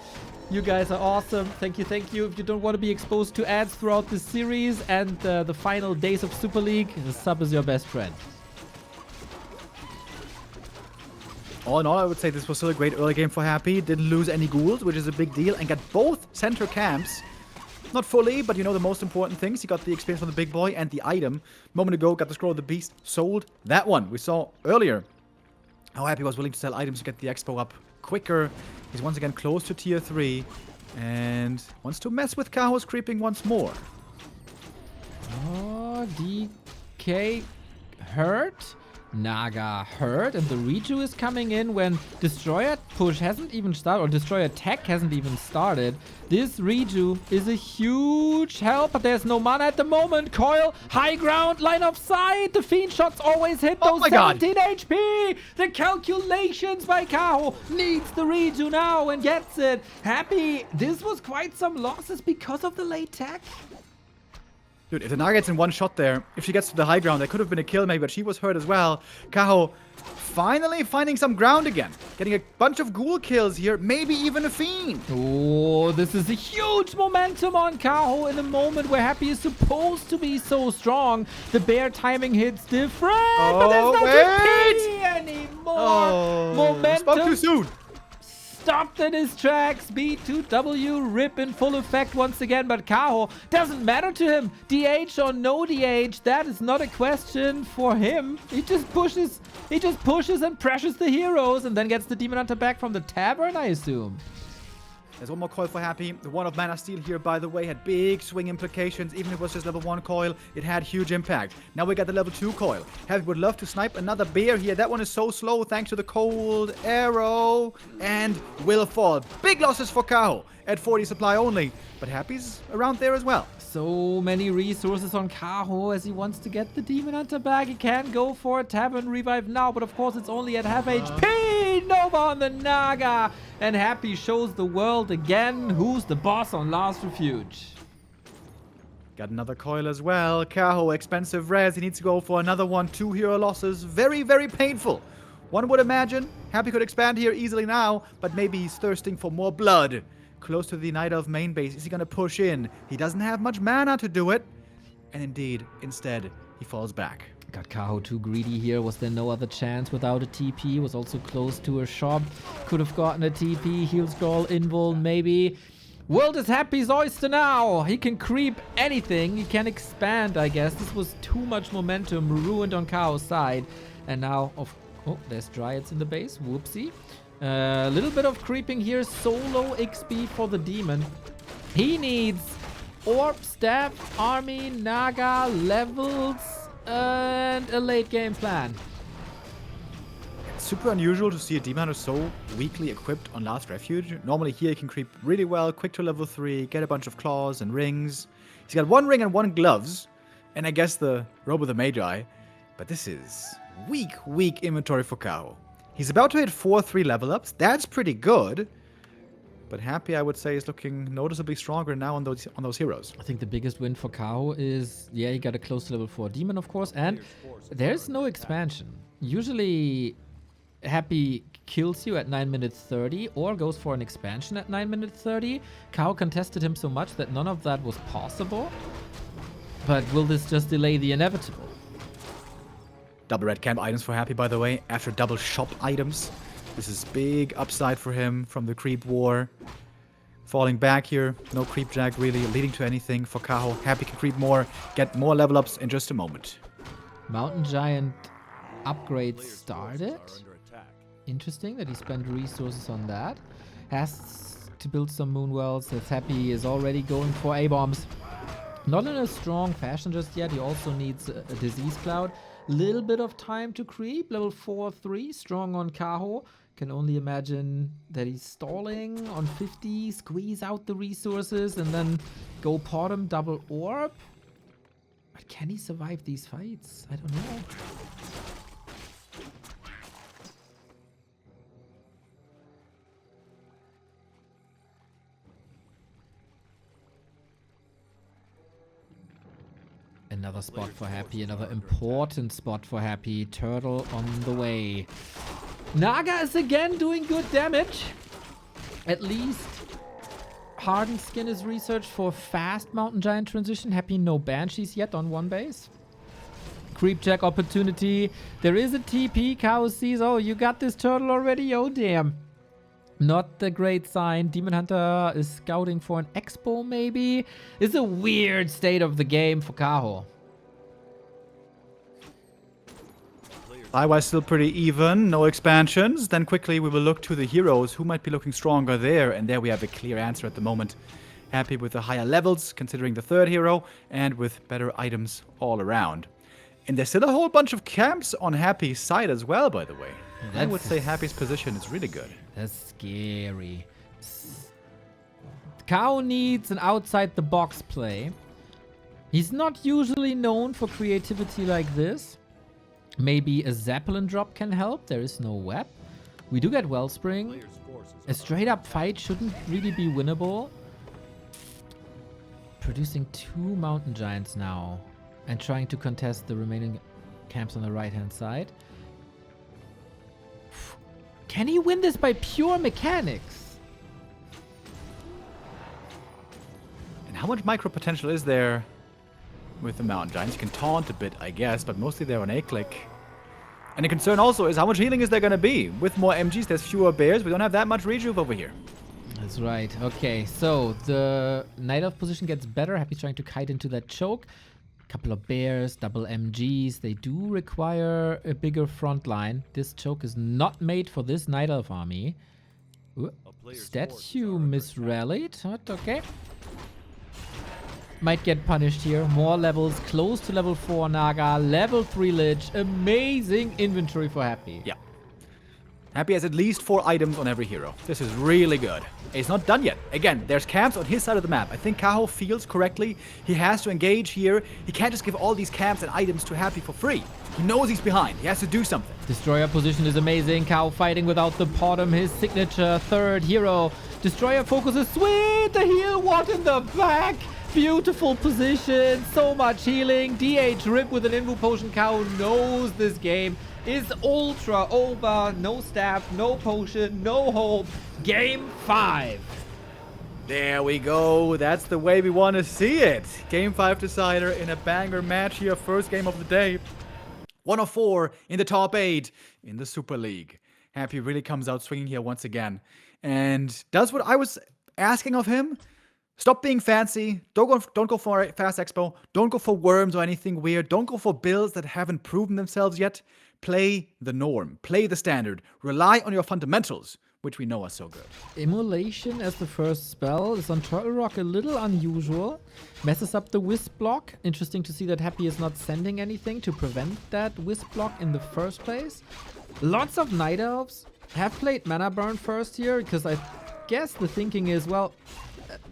You guys are awesome. Thank you. If you don't want to be exposed to ads throughout the series and the final days of Super League, the sub is your best friend. All in all, I would say this was still a great early game for Happy. Didn't lose any ghouls, which is a big deal, and got both center camps. Not fully, but you know the most important things. He got the experience from the big boy and the item. A moment ago, got the Scroll of the Beast. Sold that one. We saw earlier how Happy was willing to sell items to get the expo up quicker. He's once again close to tier 3 and wants to mess with Kaho's creeping once more. Oh, DK hurt. Naga hurt, and the Reju is coming in when Destroyer push hasn't even started, or Destroyer tech hasn't even started. This Reju is a huge help, but there's no mana at the moment. Coil, high ground, line of sight. The Fiend shots always hit those 17 HP. The calculations by Kaho needs the Reju now and gets it. Happy, this was quite some losses because of the late tech. Dude, if the Naga gets in one shot there, if she gets to the high ground, that could have been a kill maybe, but she was hurt as well. Kaho finally finding some ground again. Getting a bunch of ghoul kills here, maybe even a Fiend. Oh, this is a huge momentum on Kaho in a moment where Happy is supposed to be so strong. The bear timing hits different, but there's no TP anymore. Oh, Momentum spoke too soon. stopped in his tracks. B2W rip in full effect once again, but Kaho doesn't matter to him. DH or no DH, that is not a question for him. He just pushes and pressures the heroes and then gets the Demon Hunter back from the tavern, I assume. There's one more coil for Happy. The one of Mana Steel here, by the way, had big swing implications. Even if it was just level 1 coil, it had huge impact. Now we got the level 2 coil. Happy would love to snipe another bear here. That one is so slow thanks to the cold arrow. And will fall. Big losses for Kaho at 40 supply only. But Happy's around there as well. So many resources on Kaho as he wants to get the Demon Hunter back. He can go for a Tavern Revive now, but of course it's only at half HP. Nova on the Naga. And Happy shows the world again who's the boss on Last Refuge. Got another coil as well. Kaho, expensive res. He needs to go for another one. 2 hero losses. Very, very painful. One would imagine Happy could expand here easily now, but maybe he's thirsting for more blood. Close to the Night Elf main base. Is he going to push in? He doesn't have much mana to do it. And indeed, instead, he falls back. Got Kaho too greedy here. Was there no other chance without a TP? Was also close to a shop. Could have gotten a TP. Heal scroll, invul, maybe. World is Happy's oyster now. He can creep anything. He can expand, I guess. This was too much momentum ruined on Kaho's side. And now, oh, there's Dryads in the base. Whoopsie. A little bit of creeping here. Solo XP for the demon. He needs orb, staff, army, naga, levels, and a late game plan. It's super unusual to see a Demon Hunter so weakly equipped on Last Refuge. Normally here he can creep really well, quick to level 3, get a bunch of claws and rings. He's got 1 ring and 1 gloves, and I guess the Robe of the Magi. But this is weak inventory for Kaho. He's about to hit 4-3 level ups. That's pretty good. But Happy, I would say, is looking noticeably stronger now on those heroes. I think the biggest win for Kaho is, yeah, he got a close to level 4 demon, of course, and there's no expansion. Usually, Happy kills you at 9 minutes 30 or goes for an expansion at 9 minutes 30. Kaho contested him so much that none of that was possible. But will this just delay the inevitable? Double red camp items for Happy, by the way, after double shop items. This is big upside for him from the creep war. Falling back here, no creep jack really leading to anything for Kaho. Happy can creep more, get more level ups in just a moment. Mountain Giant upgrade started. Interesting that he spent resources on that. Has to build some moonwells. As Happy is already going for A-bombs. Not in a strong fashion just yet. He also needs a disease cloud. Little bit of time to creep. Level 4-3, strong on Kaho. Can only imagine that he's stalling on 50, squeeze out the resources, and then go pot him double orb. But can he survive these fights? I don't know. Another spot for Happy, another important spot for Happy. Turtle on the way. Naga is again doing good damage. At least Hardened Skin is researched for fast Mountain Giant transition. Happy no Banshees yet on 1 base. Creep check opportunity. There is a TP. Kaho sees, oh, you got this turtle already? Oh, damn. Not the great sign. Demon Hunter is scouting for an expo, maybe. It's a weird state of the game for Kaho. Otherwise still pretty even, no expansions. Then quickly we will look to the heroes who might be looking stronger there. And there we have a clear answer at the moment. Happy with the higher levels, considering the 3rd hero, and with better items all around. And there's still a whole bunch of camps on Happy's side as well, by the way. I would say Happy's position is really good. That's scary. Kaho needs an outside-the-box play. He's not usually known for creativity like this. Maybe a Zeppelin drop can help. There is no web. We do get Wellspring. A straight-up fight shouldn't really be winnable. Producing 2 Mountain Giants now. And trying to contest the remaining camps on the right-hand side. Can he win this by pure mechanics? And how much micro potential is there with the Mountain Giants? You can taunt a bit, I guess, but mostly they're on A-click. And the concern also is how much healing is there going to be? With more MGs, there's fewer bears. We don't have that much rejuve over here. That's right. Okay, so the Night Elf position gets better. Happy's trying to kite into that choke. Couple of bears, double MGs. They do require a bigger front line. This choke is not made for this Night Elf army. Ooh, statue misrallied. But okay. Might get punished here. More levels, close to level 4 Naga, level 3 Lich. Amazing inventory for Happy. Yeah. Happy has at least 4 items on every hero. This is really good. It's not done yet. Again, there's camps on his side of the map. I think Kaho feels correctly. He has to engage here. He can't just give all these camps and items to Happy for free. He knows he's behind. He has to do something. Destroyer position is amazing. Kaho fighting without the bottom. His signature third hero. Destroyer focuses. Sweet! The heal ward in the back. Beautiful position. So much healing. DH rip with an invo potion. Kaho knows this game is ultra over. No staff, no potion, no hope. Game 5. There we go. That's the way we want to see it. Game 5 decider in a banger match here. First game of the day. 1 of 4 in the top 8 in the Super League. Happy really comes out swinging here once again. And does what I was asking of him. Stop being fancy. Don't go for a fast expo. Don't go for worms or anything weird. Don't go for builds that haven't proven themselves yet. Play the norm. Play the standard. Rely on your fundamentals, which we know are so good. Immolation as the first spell is on Turtle Rock a little unusual. Messes up the Wisp block. Interesting to see that Happy is not sending anything to prevent that Wisp block in the first place. Lots of Night Elves have played Mana Burn first here, because I guess the thinking is, well,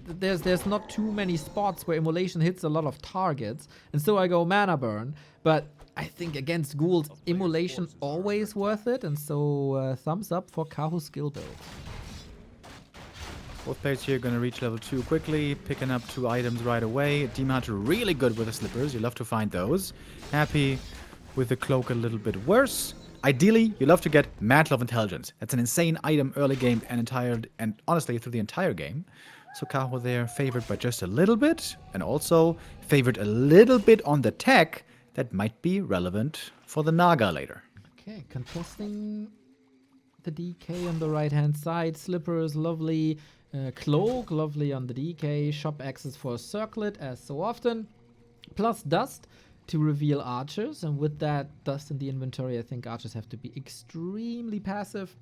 there's not too many spots where Immolation hits a lot of targets, and so I go Mana Burn. But I think against ghouls, Immolation always worth it, and so thumbs up for Kaho's skill build. Both players here going to reach level 2 quickly, picking up 2 items right away. Demon Hunter really good with the slippers. You love to find those. Happy with the cloak a little bit worse. Ideally, you love to get Mantle of Intelligence. That's an insane item early game and honestly through the entire game. So Kaho there favored by just a little bit, and also favored a little bit on the tech that might be relevant for the Naga later. Okay, contesting the DK on the right-hand side. Slippers, lovely. Cloak, lovely on the DK. Shop access for a circlet, as so often. Plus dust to reveal archers. And with that dust in the inventory, I think archers have to be extremely passive.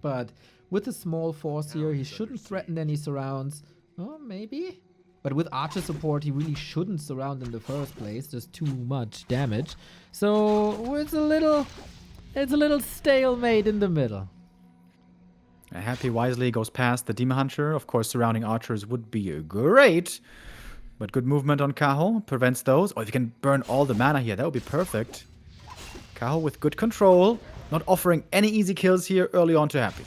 But with a small force here, he shouldn't threaten any surrounds. Oh, maybe? But with archer support, he really shouldn't surround in the first place. There's too much damage. So it's a little stalemate in the middle. Happy wisely goes past the Demon Hunter. Of course, surrounding archers would be great. But good movement on Kaho prevents those. Oh, if you can burn all the mana here, that would be perfect. Kaho with good control. Not offering any easy kills here early on to Happy.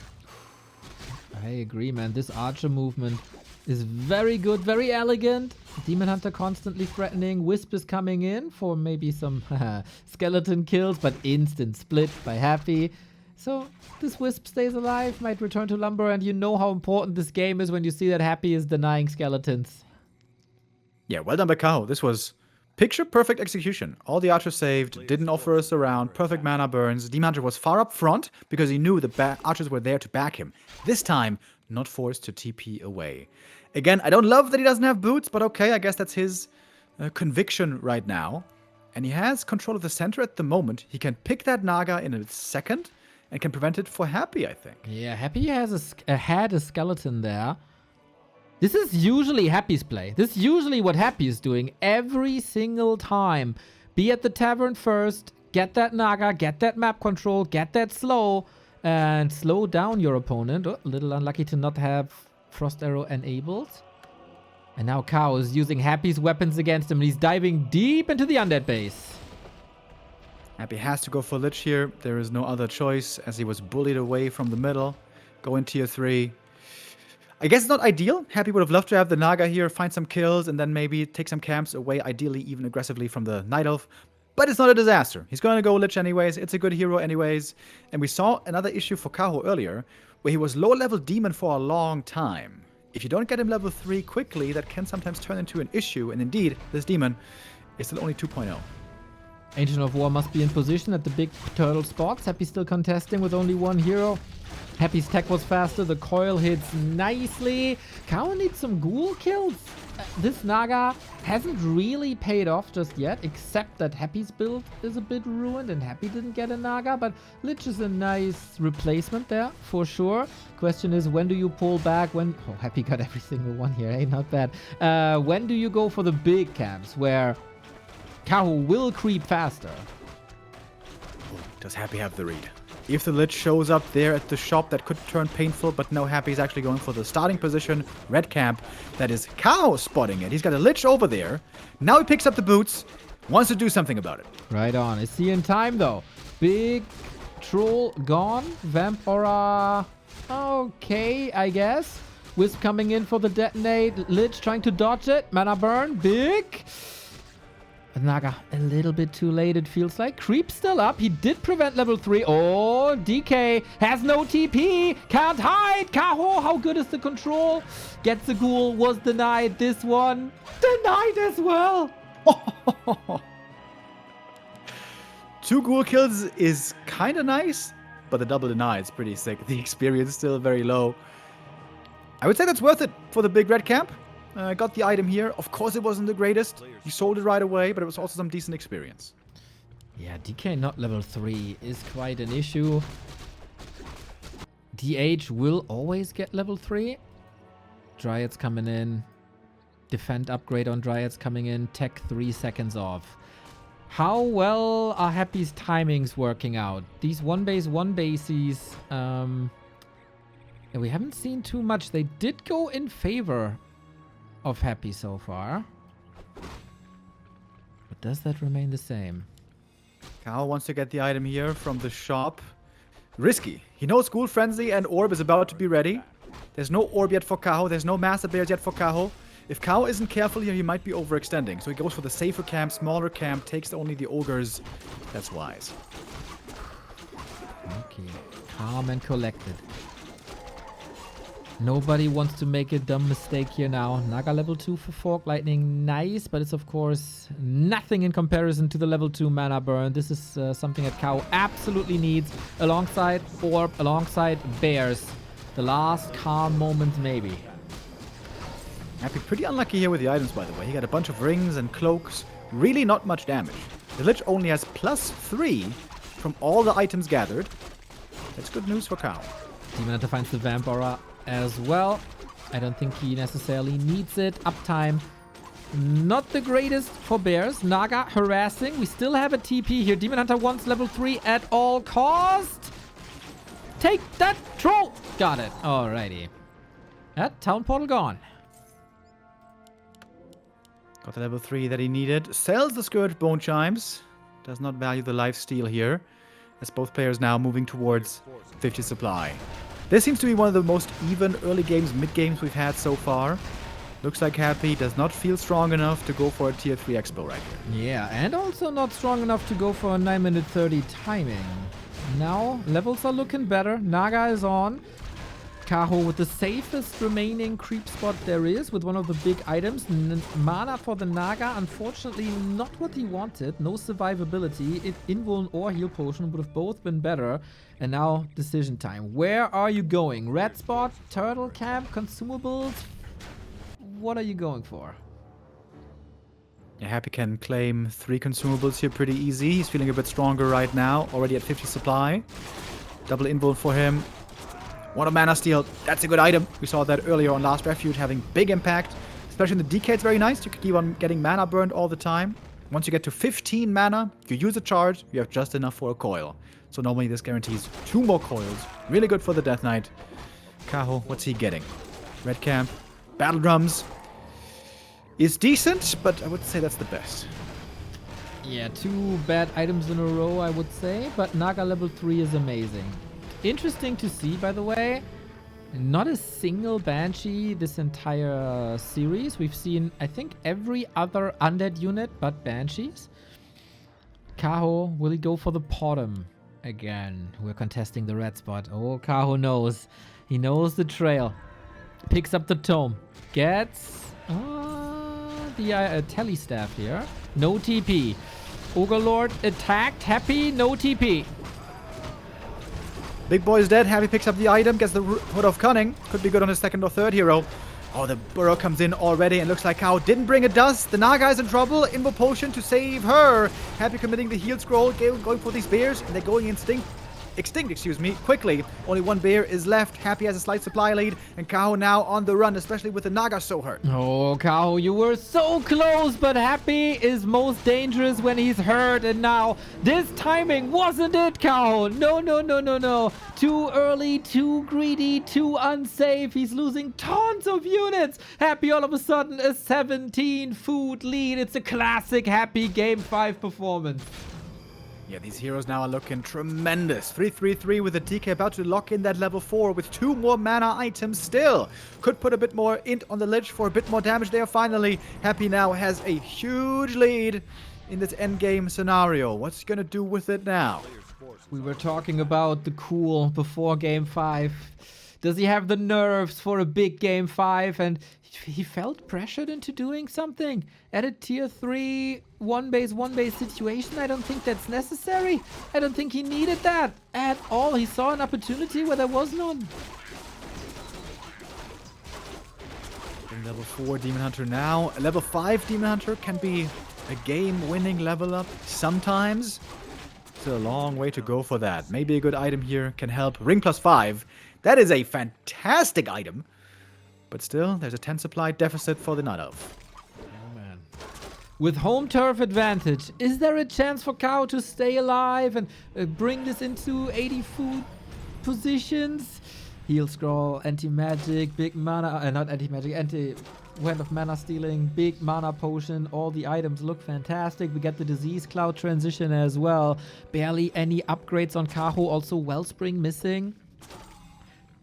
I agree, man. This archer movement is very good, very elegant. Demon Hunter constantly threatening. Wisp is coming in for maybe some skeleton kills, but instant split by Happy. So this Wisp stays alive, might return to Lumber, and you know how important this game is when you see that Happy is denying skeletons. Yeah, well done by Kaho. This was picture perfect execution. All the archers saved, didn't offer us around, perfect mana burns. Demon Hunter was far up front because he knew the archers were there to back him. This time, not forced to TP away. Again, I don't love that he doesn't have boots, but okay, I guess that's his conviction right now. And he has control of the center at the moment. He can pick that Naga in a second and can prevent it for Happy, I think. Yeah, Happy has had a skeleton there. This is usually Happy's play. This is usually what Happy is doing every single time. Be at the tavern first, get that Naga, get that map control, get that slow, and slow down your opponent. Oh, a little unlucky to not have Frost Arrow enabled. And now Kaho is using Happy's weapons against him, and he's diving deep into the undead base. Happy has to go for Lich here. There is no other choice as he was bullied away from the middle. Go in tier 3. I guess it's not ideal. Happy would have loved to have the Naga here, find some kills, and then maybe take some camps away, ideally even aggressively from the Night Elf. But it's not a disaster. He's going to go Lich anyways. It's a good hero anyways. And we saw another issue for Kaho earlier, where he was low-level demon for a long time. If you don't get him level 3 quickly, that can sometimes turn into an issue. And indeed, this demon is still only 2.0. Ancient of War must be in position at the big turtle spots. Happy still contesting with only one hero. Happy's tech was faster. The coil hits nicely. Kaho needs some ghoul kills. This Naga hasn't really paid off just yet, except that Happy's build is a bit ruined and Happy didn't get a Naga, but Lich is a nice replacement there for sure. Question is, when do you pull back? When... Oh, Happy got every single one here, eh? Not bad. When do you go for the big camps where Kaho will creep faster? Does Happy have the read? If the Lich shows up there at the shop, that could turn painful, but no, Happy's actually going for the starting position, red camp. That is Kaho spotting it. He's got a Lich over there. Now he picks up the boots, wants to do something about it. Right on. Is he in time, though? Big troll gone. Vampora. Okay, I guess. Wisp coming in for the detonate. Lich trying to dodge it. Mana burn. Big. Naga, a little bit too late, it feels like. Creep still up. He did prevent level 3. Oh, DK has no TP. Can't hide. Kaho, how good is the control? Gets the ghoul. Was denied. This one denied as well. 2 ghoul kills is kind of nice, but the double deny is pretty sick. The experience is still very low. I would say that's worth it for the big red camp. Got the item here. Of course, it wasn't the greatest. He sold it right away, but it was also some decent experience. Yeah, DK not level 3 is quite an issue. DH will always get level 3. Dryads coming in. Defend upgrade on Dryads coming in. Tech 3 seconds off. How well are Happy's timings working out? These 1 bases, yeah, we haven't seen too much. They did go in favor of Happy so far. But does that remain the same? Kaho wants to get the item here from the shop. Risky. He knows Ghoul Frenzy and Orb is about to be ready. There's no Orb yet for Kaho. There's no Master Bears yet for Kaho. If Kaho isn't careful here, he might be overextending. So he goes for the safer camp, smaller camp, takes only the ogres. That's wise. Okay. Calm and collected. Nobody wants to make a dumb mistake here now. Naga level 2 for Fork Lightning. Nice, but it's of course nothing in comparison to the level 2 mana burn. This is something that Kaho absolutely needs alongside Orb, alongside Bears. The last calm moment maybe. Happy pretty unlucky here with the items, by the way. He got a bunch of rings and cloaks. Really not much damage. The Lich only has +3 from all the items gathered. That's good news for Kaho. Demon Hunter finds the Vampora as well. I don't think he necessarily needs it. Uptime, not the greatest for Bears. Naga harassing. We still have a TP here. Demon Hunter wants level 3 at all cost. Take that, troll. Got it. Alrighty. That town portal gone. Got the level 3 that he needed. Sells the Scourge Bone Chimes. Does not value the lifesteal here. As both players now moving towards 50 supply. This seems to be one of the most even early games, mid games we've had so far. Looks like Happy does not feel strong enough to go for a tier 3 expo right here. Yeah, and also not strong enough to go for a 9-minute 30 timing. Now, levels are looking better. Naga is on. Kaho with the safest remaining creep spot there is with one of the big items. Mana for the Naga, unfortunately not what he wanted. No survivability. Invuln or heal potion would have both been better. And now decision time. Where are you going? Red spot, turtle camp, consumables? What are you going for? Yeah, Happy can claim 3 consumables here pretty easy. He's feeling a bit stronger right now. Already at 50 supply. Double invuln for him. What a mana steal. That's a good item. We saw that earlier on Last Refuge having big impact. Especially in the DK, it's very nice. You can keep on getting mana burned all the time. Once you get to 15 mana, you use a charge, you have just enough for a coil. So normally this guarantees 2 more coils. Really good for the Death Knight. Kaho, what's he getting? Red Camp. Battle Drums. Is decent, but I would say that's the best. Yeah, 2 bad items in a row, I would say. But Naga level 3 is amazing. Interesting to see, by the way, not a single Banshee this entire series. We've seen, I think, every other undead unit but Banshees. Kaho, will he go for the bottom again? We're contesting the red spot. Oh, Kaho knows. He knows the trail. Picks up the tome. Gets the telly staff here. No TP. Ogre Lord attacked. Happy, no TP. Big boy's dead. Happy picks up the item, gets the Hood of Cunning. Could be good on his second or third hero. Oh, the burrow comes in already, and looks like Kaho didn't bring a dust. The Naga is in trouble. Invo Potion to save her. Happy committing the heal scroll, going for these bears, and they're going extinct, quickly. Only one bear is left. Happy has a slight supply lead, and Kaho now on the run, especially with the Naga so hurt. Oh, Kaho, you were so close, but Happy is most dangerous when he's hurt, and now this timing wasn't it, Kaho. No. Too early, too greedy, too unsafe. He's losing tons of units. Happy all of a sudden a 17 food lead. It's a classic Happy Game 5 performance. Yeah, these heroes now are looking tremendous. 3-3-3 with the DK about to lock in that level 4 with 2 more mana items still. Could put a bit more int on the ledge for a bit more damage there finally. Happy now has a huge lead in this endgame scenario. What's he gonna do with it now? We were talking about the cool before Game 5. Does he have the nerves for a big Game 5? And he felt pressured into doing something. At a tier 3 one base situation, I don't think that's necessary. I don't think he needed that at all. He saw an opportunity where there was none. Level 4 Demon Hunter now. A level 5 Demon Hunter can be a game-winning level up sometimes. Still a long way to go for that. Maybe a good item here can help. Ring +5. That is a fantastic item. But still, there's a 10 supply deficit for the Night Elf. Oh, man. With home turf advantage, is there a chance for Kaho to stay alive and bring this into 80 food positions? Heal scroll, anti-magic, big mana, not anti-magic, anti-wind of mana stealing, big mana potion. All the items look fantastic. We get the disease cloud transition as well. Barely any upgrades on Kaho. Also, Wellspring missing.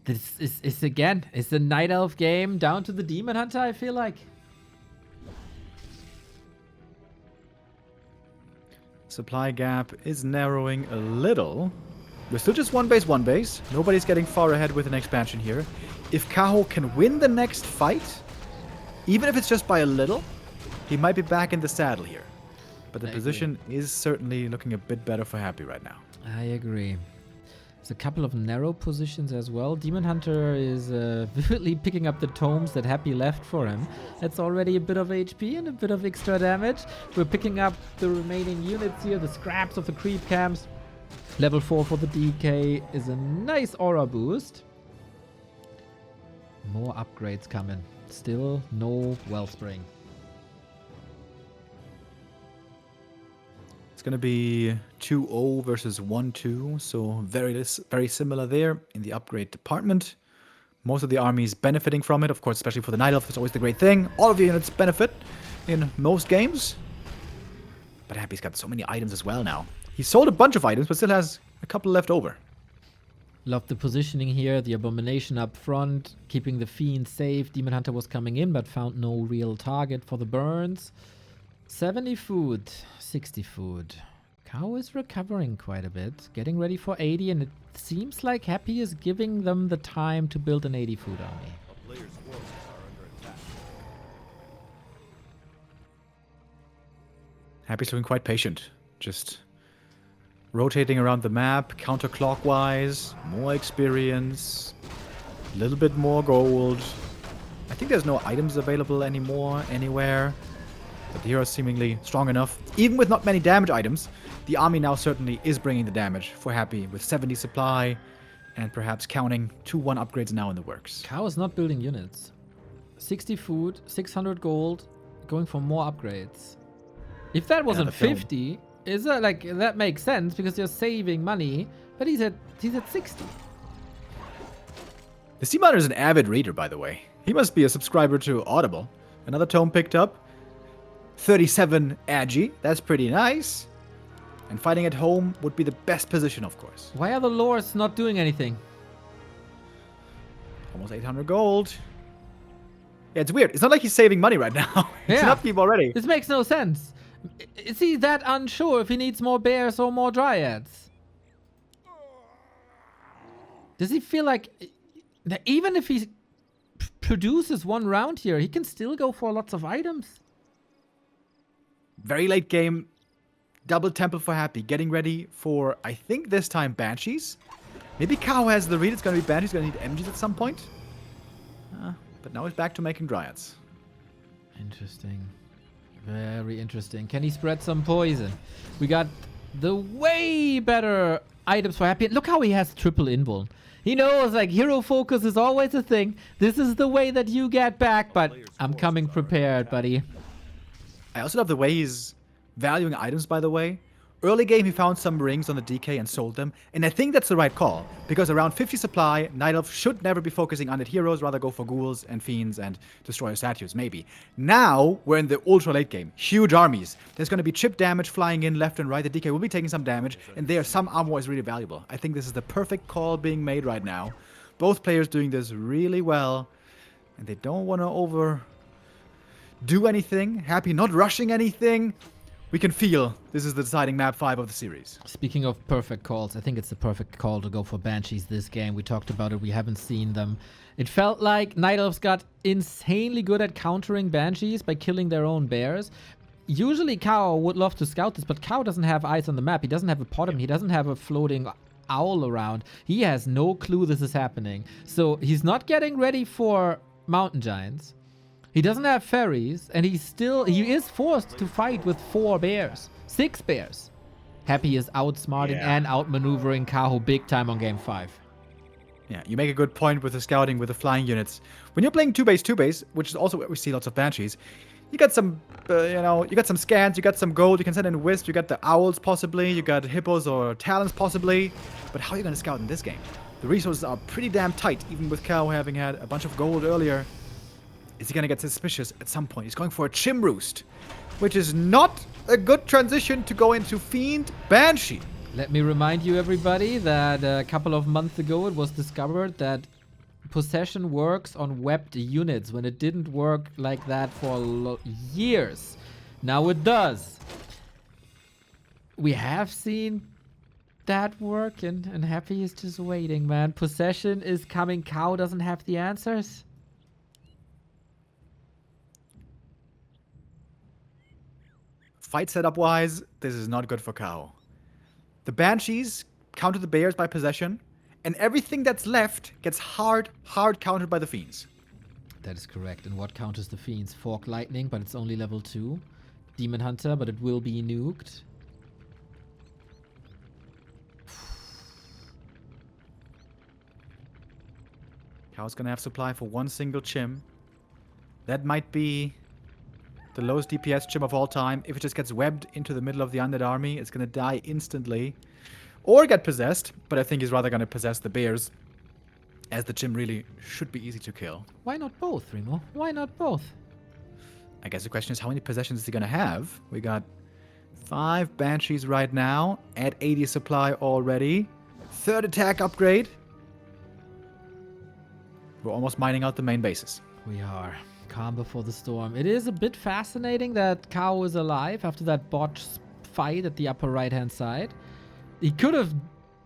This is again, it's the Night Elf game down to the Demon Hunter, I feel like. Supply gap is narrowing a little. We're still just one base. Nobody's getting far ahead with an expansion here. If Kaho can win the next fight, even if it's just by a little, he might be back in the saddle here. But the position is certainly looking a bit better for Happy right now. I agree. There's a couple of narrow positions as well. Demon Hunter is vividly picking up the tomes that Happy left for him. That's already a bit of HP and a bit of extra damage. We're picking up the remaining units here, the scraps of the creep camps. Level 4 for the DK is a nice aura boost. More upgrades coming. Still no Wellspring. It's going to be 2-0 versus 1-2, so very similar there in the upgrade department. Most of the armies benefiting from it, of course, especially for the Night Elf. It's always the great thing. All of the units benefit in most games. But Happy's got so many items as well now. He sold a bunch of items, but still has a couple left over. Love the positioning here, the Abomination up front, keeping the Fiend safe. Demon Hunter was coming in, but found no real target for the burns. 70 food, 60 food. Kaho is recovering quite a bit, getting ready for 80, and it seems like Happy is giving them the time to build an 80 food army. A player's forces are under attack. Happy's looking quite patient. Just rotating around the map, counterclockwise, more experience, a little bit more gold. I think there's no items available anymore, anywhere. But the hero's seemingly strong enough. Even with not many damage items, the army now certainly is bringing the damage for Happy with 70 supply and perhaps counting 2-1 upgrades now in the works. Kaho is not building units. 60 food, 600 gold, going for more upgrades. If that wasn't 50, is that like that makes sense because you're saving money, but he's at 60. The Sea Miner is an avid reader, by the way. He must be a subscriber to Audible. Another tome picked up. 37 Agi. That's pretty nice. And fighting at home would be the best position, of course. Why are the lords not doing anything? Almost 800 gold. Yeah, it's weird. It's not like he's saving money right now. It's an upkeep already. This makes no sense. Is he that unsure if he needs more bears or more dryads? Does he feel like that even if he produces one round here, he can still go for lots of items? Very late game. Double temple for Happy. Getting ready for, I think this time, Banshees. Maybe Kaho has the read. It's going to be Banshees. Going to need MGs at some point. But now he's back to making Dryads. Interesting. Very interesting. Can he spread some poison? We got the way better items for Happy. Look how he has triple invuln. He knows, like, hero focus is always a thing. This is the way that you get back, but I'm coming prepared, buddy. I also love the way he's valuing items, by the way. Early game, he found some rings on the DK and sold them. And I think that's the right call. Because around 50 supply, Night Elf should never be focusing on it heroes, rather go for ghouls and fiends and destroyer statues, maybe. Now, we're in the ultra late game. Huge armies. There's going to be chip damage flying in left and right. The DK will be taking some damage. And there, some armor is really valuable. I think this is the perfect call being made right now. Both players doing this really well. And they don't want to overdo anything. Happy not rushing anything. We can feel this is the deciding map 5 of the series. Speaking of perfect calls, I think it's the perfect call to go for Banshees this game. We talked about it. We haven't seen them. It felt like Night Elves got insanely good at countering Banshees by killing their own bears. Usually Kaho would love to scout this, but Kaho doesn't have eyes on the map. He doesn't have a potom. He doesn't have a floating owl around. He has no clue this is happening. So he's not getting ready for mountain giants. He doesn't have fairies, and he is forced to fight with 4 bears. 6 bears. Happy is outsmarting and outmaneuvering Kaho big time on game 5. Yeah, you make a good point with the scouting, with the flying units. When you're playing 2-base, which is also where we see lots of Banshees, you got some, you got some scans, you got some gold, you can send in wisp, you got the owls possibly, you got hippos or talons possibly. But how are you going to scout in this game? The resources are pretty damn tight, even with Kaho having had a bunch of gold earlier. Is he going to get suspicious at some point? He's going for a Chim Roost, which is not a good transition to go into Fiend Banshee. Let me remind you, everybody, that a couple of months ago it was discovered that possession works on webbed units when it didn't work like that for years. Now it does. We have seen that work, and Happy is just waiting, man. Possession is coming. Kaho doesn't have the answers. Fight setup wise, this is not good for Kaho. The Banshees counter the Bears by possession, and everything that's left gets hard countered by the Fiends. That is correct. And what counters the Fiends? Fork Lightning, but it's only level 2. Demon Hunter, but it will be nuked. Kaho's gonna have supply for 1 single Chim. That might be the lowest DPS Chim of all time. If it just gets webbed into the middle of the undead army, it's gonna die instantly. Or get possessed, but I think he's rather gonna possess the bears, as the Chim really should be easy to kill. Why not both, Remo? Why not both? I guess the question is, how many possessions is he gonna have? We got 5 Banshees right now, at 80 supply already. 3rd attack upgrade. We're almost mining out the main bases. We are. Calm before the storm. It is a bit fascinating that Kaho is alive after that botched fight at the upper right-hand side. He could have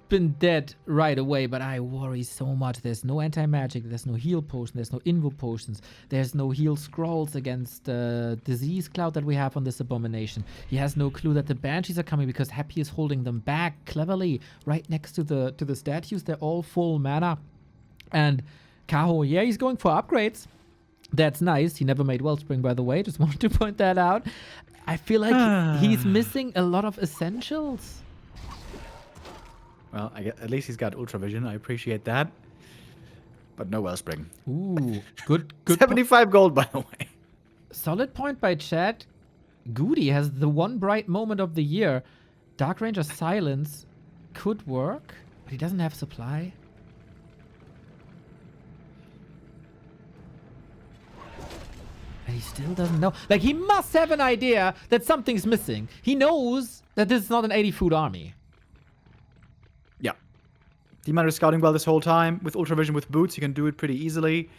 been dead right away, but I worry so much. There's no anti-magic, there's no heal potion, there's no invo potions, there's no heal scrolls against the disease cloud that we have on this abomination. He has no clue that the Banshees are coming because Happy is holding them back cleverly right next to the statues. They're all full mana. And Kaho, yeah, he's going for upgrades. That's nice. He never made Wellspring, by the way. Just wanted to point that out. I feel like he's missing a lot of essentials. Well, at least he's got Ultra Vision. I appreciate that. But no Wellspring. Ooh, good. 75 gold, by the way. Solid point by chat. Goody has the one bright moment of the year. Dark Ranger Silence could work, but he doesn't have supply. And he still doesn't know. Like, he must have an idea that something's missing. He knows that this is not an 80-foot army. Yeah. Demon is scouting well this whole time. With Ultra Vision, with boots, you can do it pretty easily.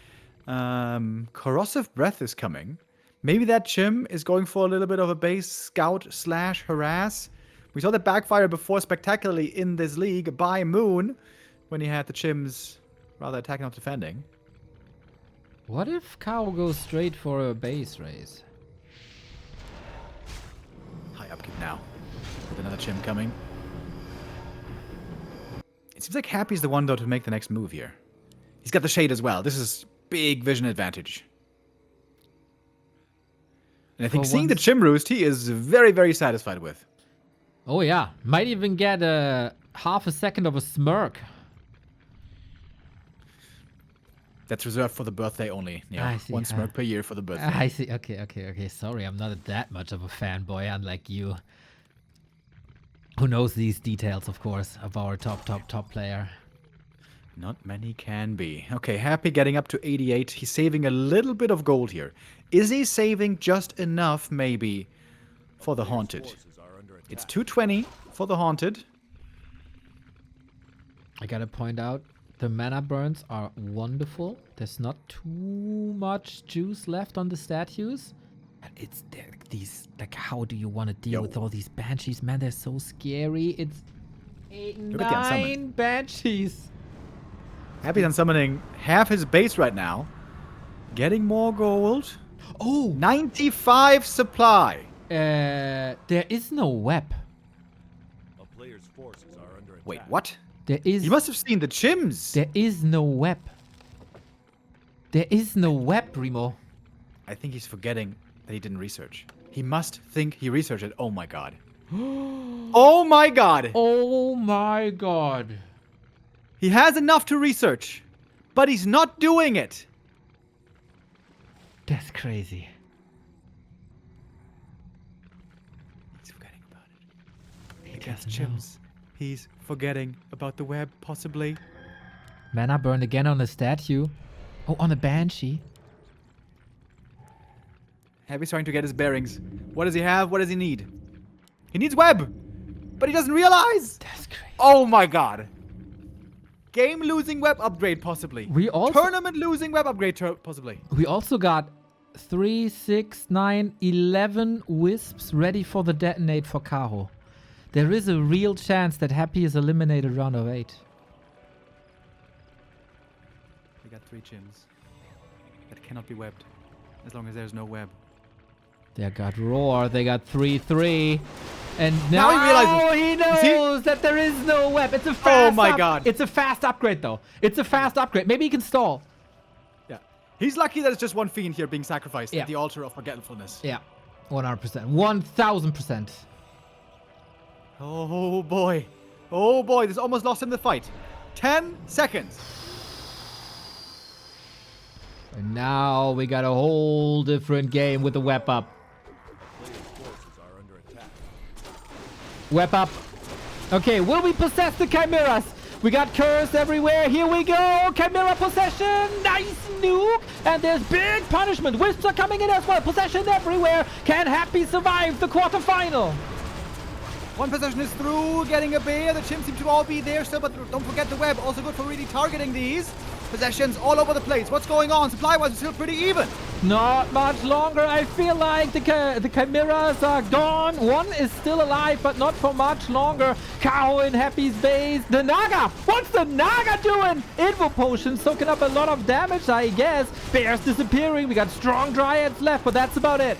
Corrosive Breath is coming. Maybe that Chim is going for a little bit of a base scout / harass. We saw that backfire before spectacularly in this league by Moon when he had the Chims rather attacking, not defending. What if Kaho goes straight for a base raise? High upkeep now. With an another chim coming. It seems like Happy's the one, though, to make the next move here. He's got the shade as well. This is big vision advantage. And I think seeing the chim roost, he is very, very satisfied with. Oh, yeah. Might even get half a second of a smirk. That's reserved for the birthday only. Yeah, I see. one smirk per year for the birthday. I see. Okay. Sorry, I'm not that much of a fanboy, unlike you. Who knows these details, of course, of our top player. Not many can be. Okay, Happy getting up to 88. He's saving a little bit of gold here. Is he saving just enough, maybe, for the Haunted? Forces are under attack. It's 220 for the Haunted. I gotta point out, the mana burns are wonderful. There's not too much juice left on the statues. And it's these, like, how do you want to deal with all these banshees? Man, they're so scary. It's Look at the unsummoned. 9 banshees. Happy's unsummoning half his base right now. Getting more gold. Oh, 95 supply. there is no web. A player's forces are under attack. Wait, what? There is. You must have seen the chims. There is no web. There is no web, Remo. I think he's forgetting that he didn't research. He must think he researched it. Oh my god. Oh my god. Oh my god. He has enough to research, but he's not doing it. That's crazy. He's forgetting about it. He Against doesn't know. chims. He's forgetting about the web, possibly. Mana burn again on the statue. Oh, on the banshee. Happy's trying to get his bearings. What does he have? What does he need? He needs web, but he doesn't realize. That's crazy. Oh my god. Game-losing web upgrade, possibly. We also Tournament-losing web upgrade, possibly. we also got 3, 6, 9, 11 wisps ready for the detonate for Kaho. There is a real chance that Happy is eliminated round of 8. They got 3 chims. That cannot be webbed, as long as there's no web. They got Roar. They got 3-3. And Now now he realizes. he knows that there is no web. It's a fast Oh my god. It's a fast upgrade, though. It's a fast upgrade. Maybe he can stall. Yeah. He's lucky that it's just one fiend here being sacrificed Yeah. at the altar of forgetfulness. Yeah. 100%. 1000%. Oh boy. Oh boy, this almost lost him the fight. 10 seconds. And now we got a whole different game with the web up. Player's forces are under attack. Web up. Okay, will we possess the Chimeras? We got curse everywhere. Here we go. Chimera possession. Nice nuke. And there's big punishment. Wisps are coming in as well. Possession everywhere. Can Happy survive the quarterfinal? One possession is through, getting a bear. The chimps seem to all be there still, but don't forget the web. Also good for really targeting these. Possessions all over the place. What's going on? Supply-wise, it's still pretty even. Not much longer. I feel like the Chimeras are gone. One is still alive, but not for much longer. Kaho in Happy's base. The Naga. What's the Naga doing? Info potion soaking up a lot of damage, I guess. Bears disappearing. We got strong Dryads left, but that's about it.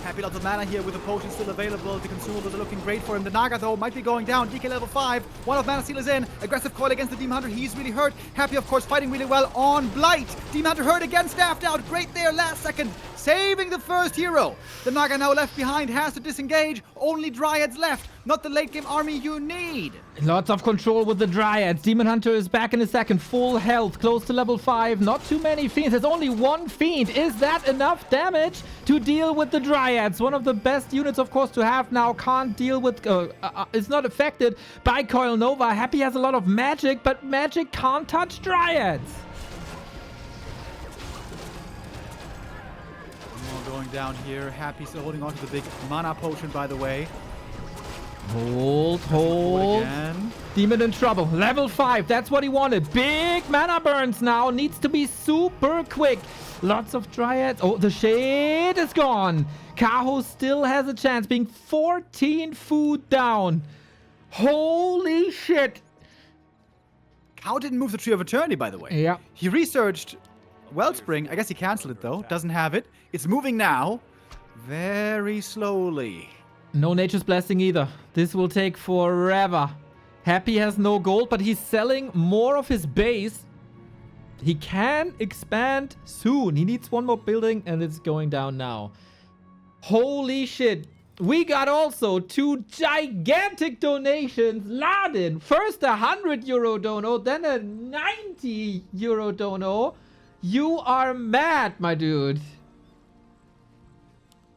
Happy lots of mana here with the potion still available. The consumables are looking great for him. The Naga, though, might be going down. DK level 5. One of Mana Seal is in. Aggressive coil against the Demon Hunter. He's really hurt. Happy, of course, fighting really well on Blight. Demon Hunter hurt again. Staffed out. Great there last second. Saving the first hero. The Naga now left behind has to disengage. Only Dryads left. Not the late game army you need. Lots of control with the Dryads. Demon Hunter is back in a second. Full health, close to level 5. Not too many fiends. There's only one fiend. Is that enough damage to deal with the Dryads? One of the best units, of course, to have now. Can't deal with... is not affected by Coil Nova. Happy has a lot of magic, but magic can't touch Dryads. More going down here. Happy still holding on to the big mana potion, by the way. Hold. Again. Demon in trouble. Level 5. That's what he wanted. Big mana burns now. Needs to be super quick. Lots of Dryads. Oh, the shade is gone. Kaho still has a chance, being 14 food down. Holy shit. Kaho didn't move the Tree of Eternity, by the way. Yeah. He researched Wellspring. I guess he canceled it, though. Doesn't have it. It's moving now. Very slowly. No Nature's Blessing either. This will take forever. Happy has no gold, but he's selling more of his base. He can expand soon. He needs one more building, and it's going down now. Holy shit. We got also 2 gigantic donations. Laden, first a 100 euro dono, then a 90 euro dono. You are mad, my dude.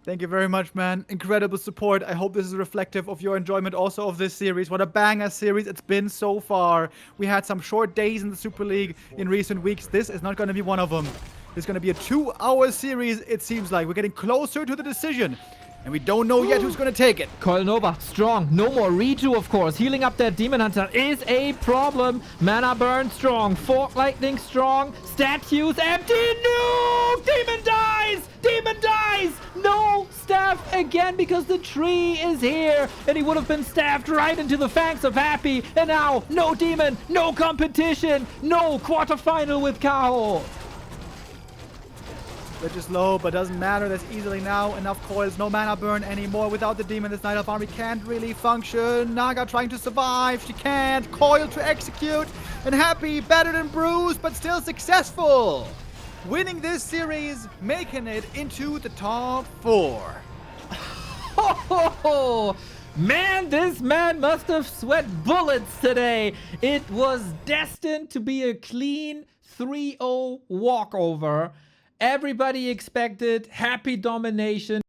Thank you very much, man. Incredible support. I hope this is reflective of your enjoyment also of this series. What a banger series it's been so far. We had some short days in the Super League in recent weeks. This is not going to be one of them. It's going to be a 2-hour series, it seems like. We're getting closer to the decision. And we don't know yet who's going to take it. Coil Nova, strong. No more redo, of course. Healing up that Demon Hunter is a problem. Mana Burn, strong. Fork Lightning, strong. Statues, empty. No! Demon dies! Demon dies! No! Staff again because the tree is here. And he would have been staffed right into the fangs of Happy. And now, no Demon, no competition, no quarterfinal with Kaho. Which is low, but doesn't matter. There's easily now enough coils. No mana burn anymore. Without the demon, this Night Elf army can't really function. Naga trying to survive. She can't. Coil to execute. And Happy, battered and bruised, but still successful. Winning this series, making it into the top 4. Oh, man, this man must have sweat bullets today. It was destined to be a clean 3-0 walkover. Everybody expected Happy domination.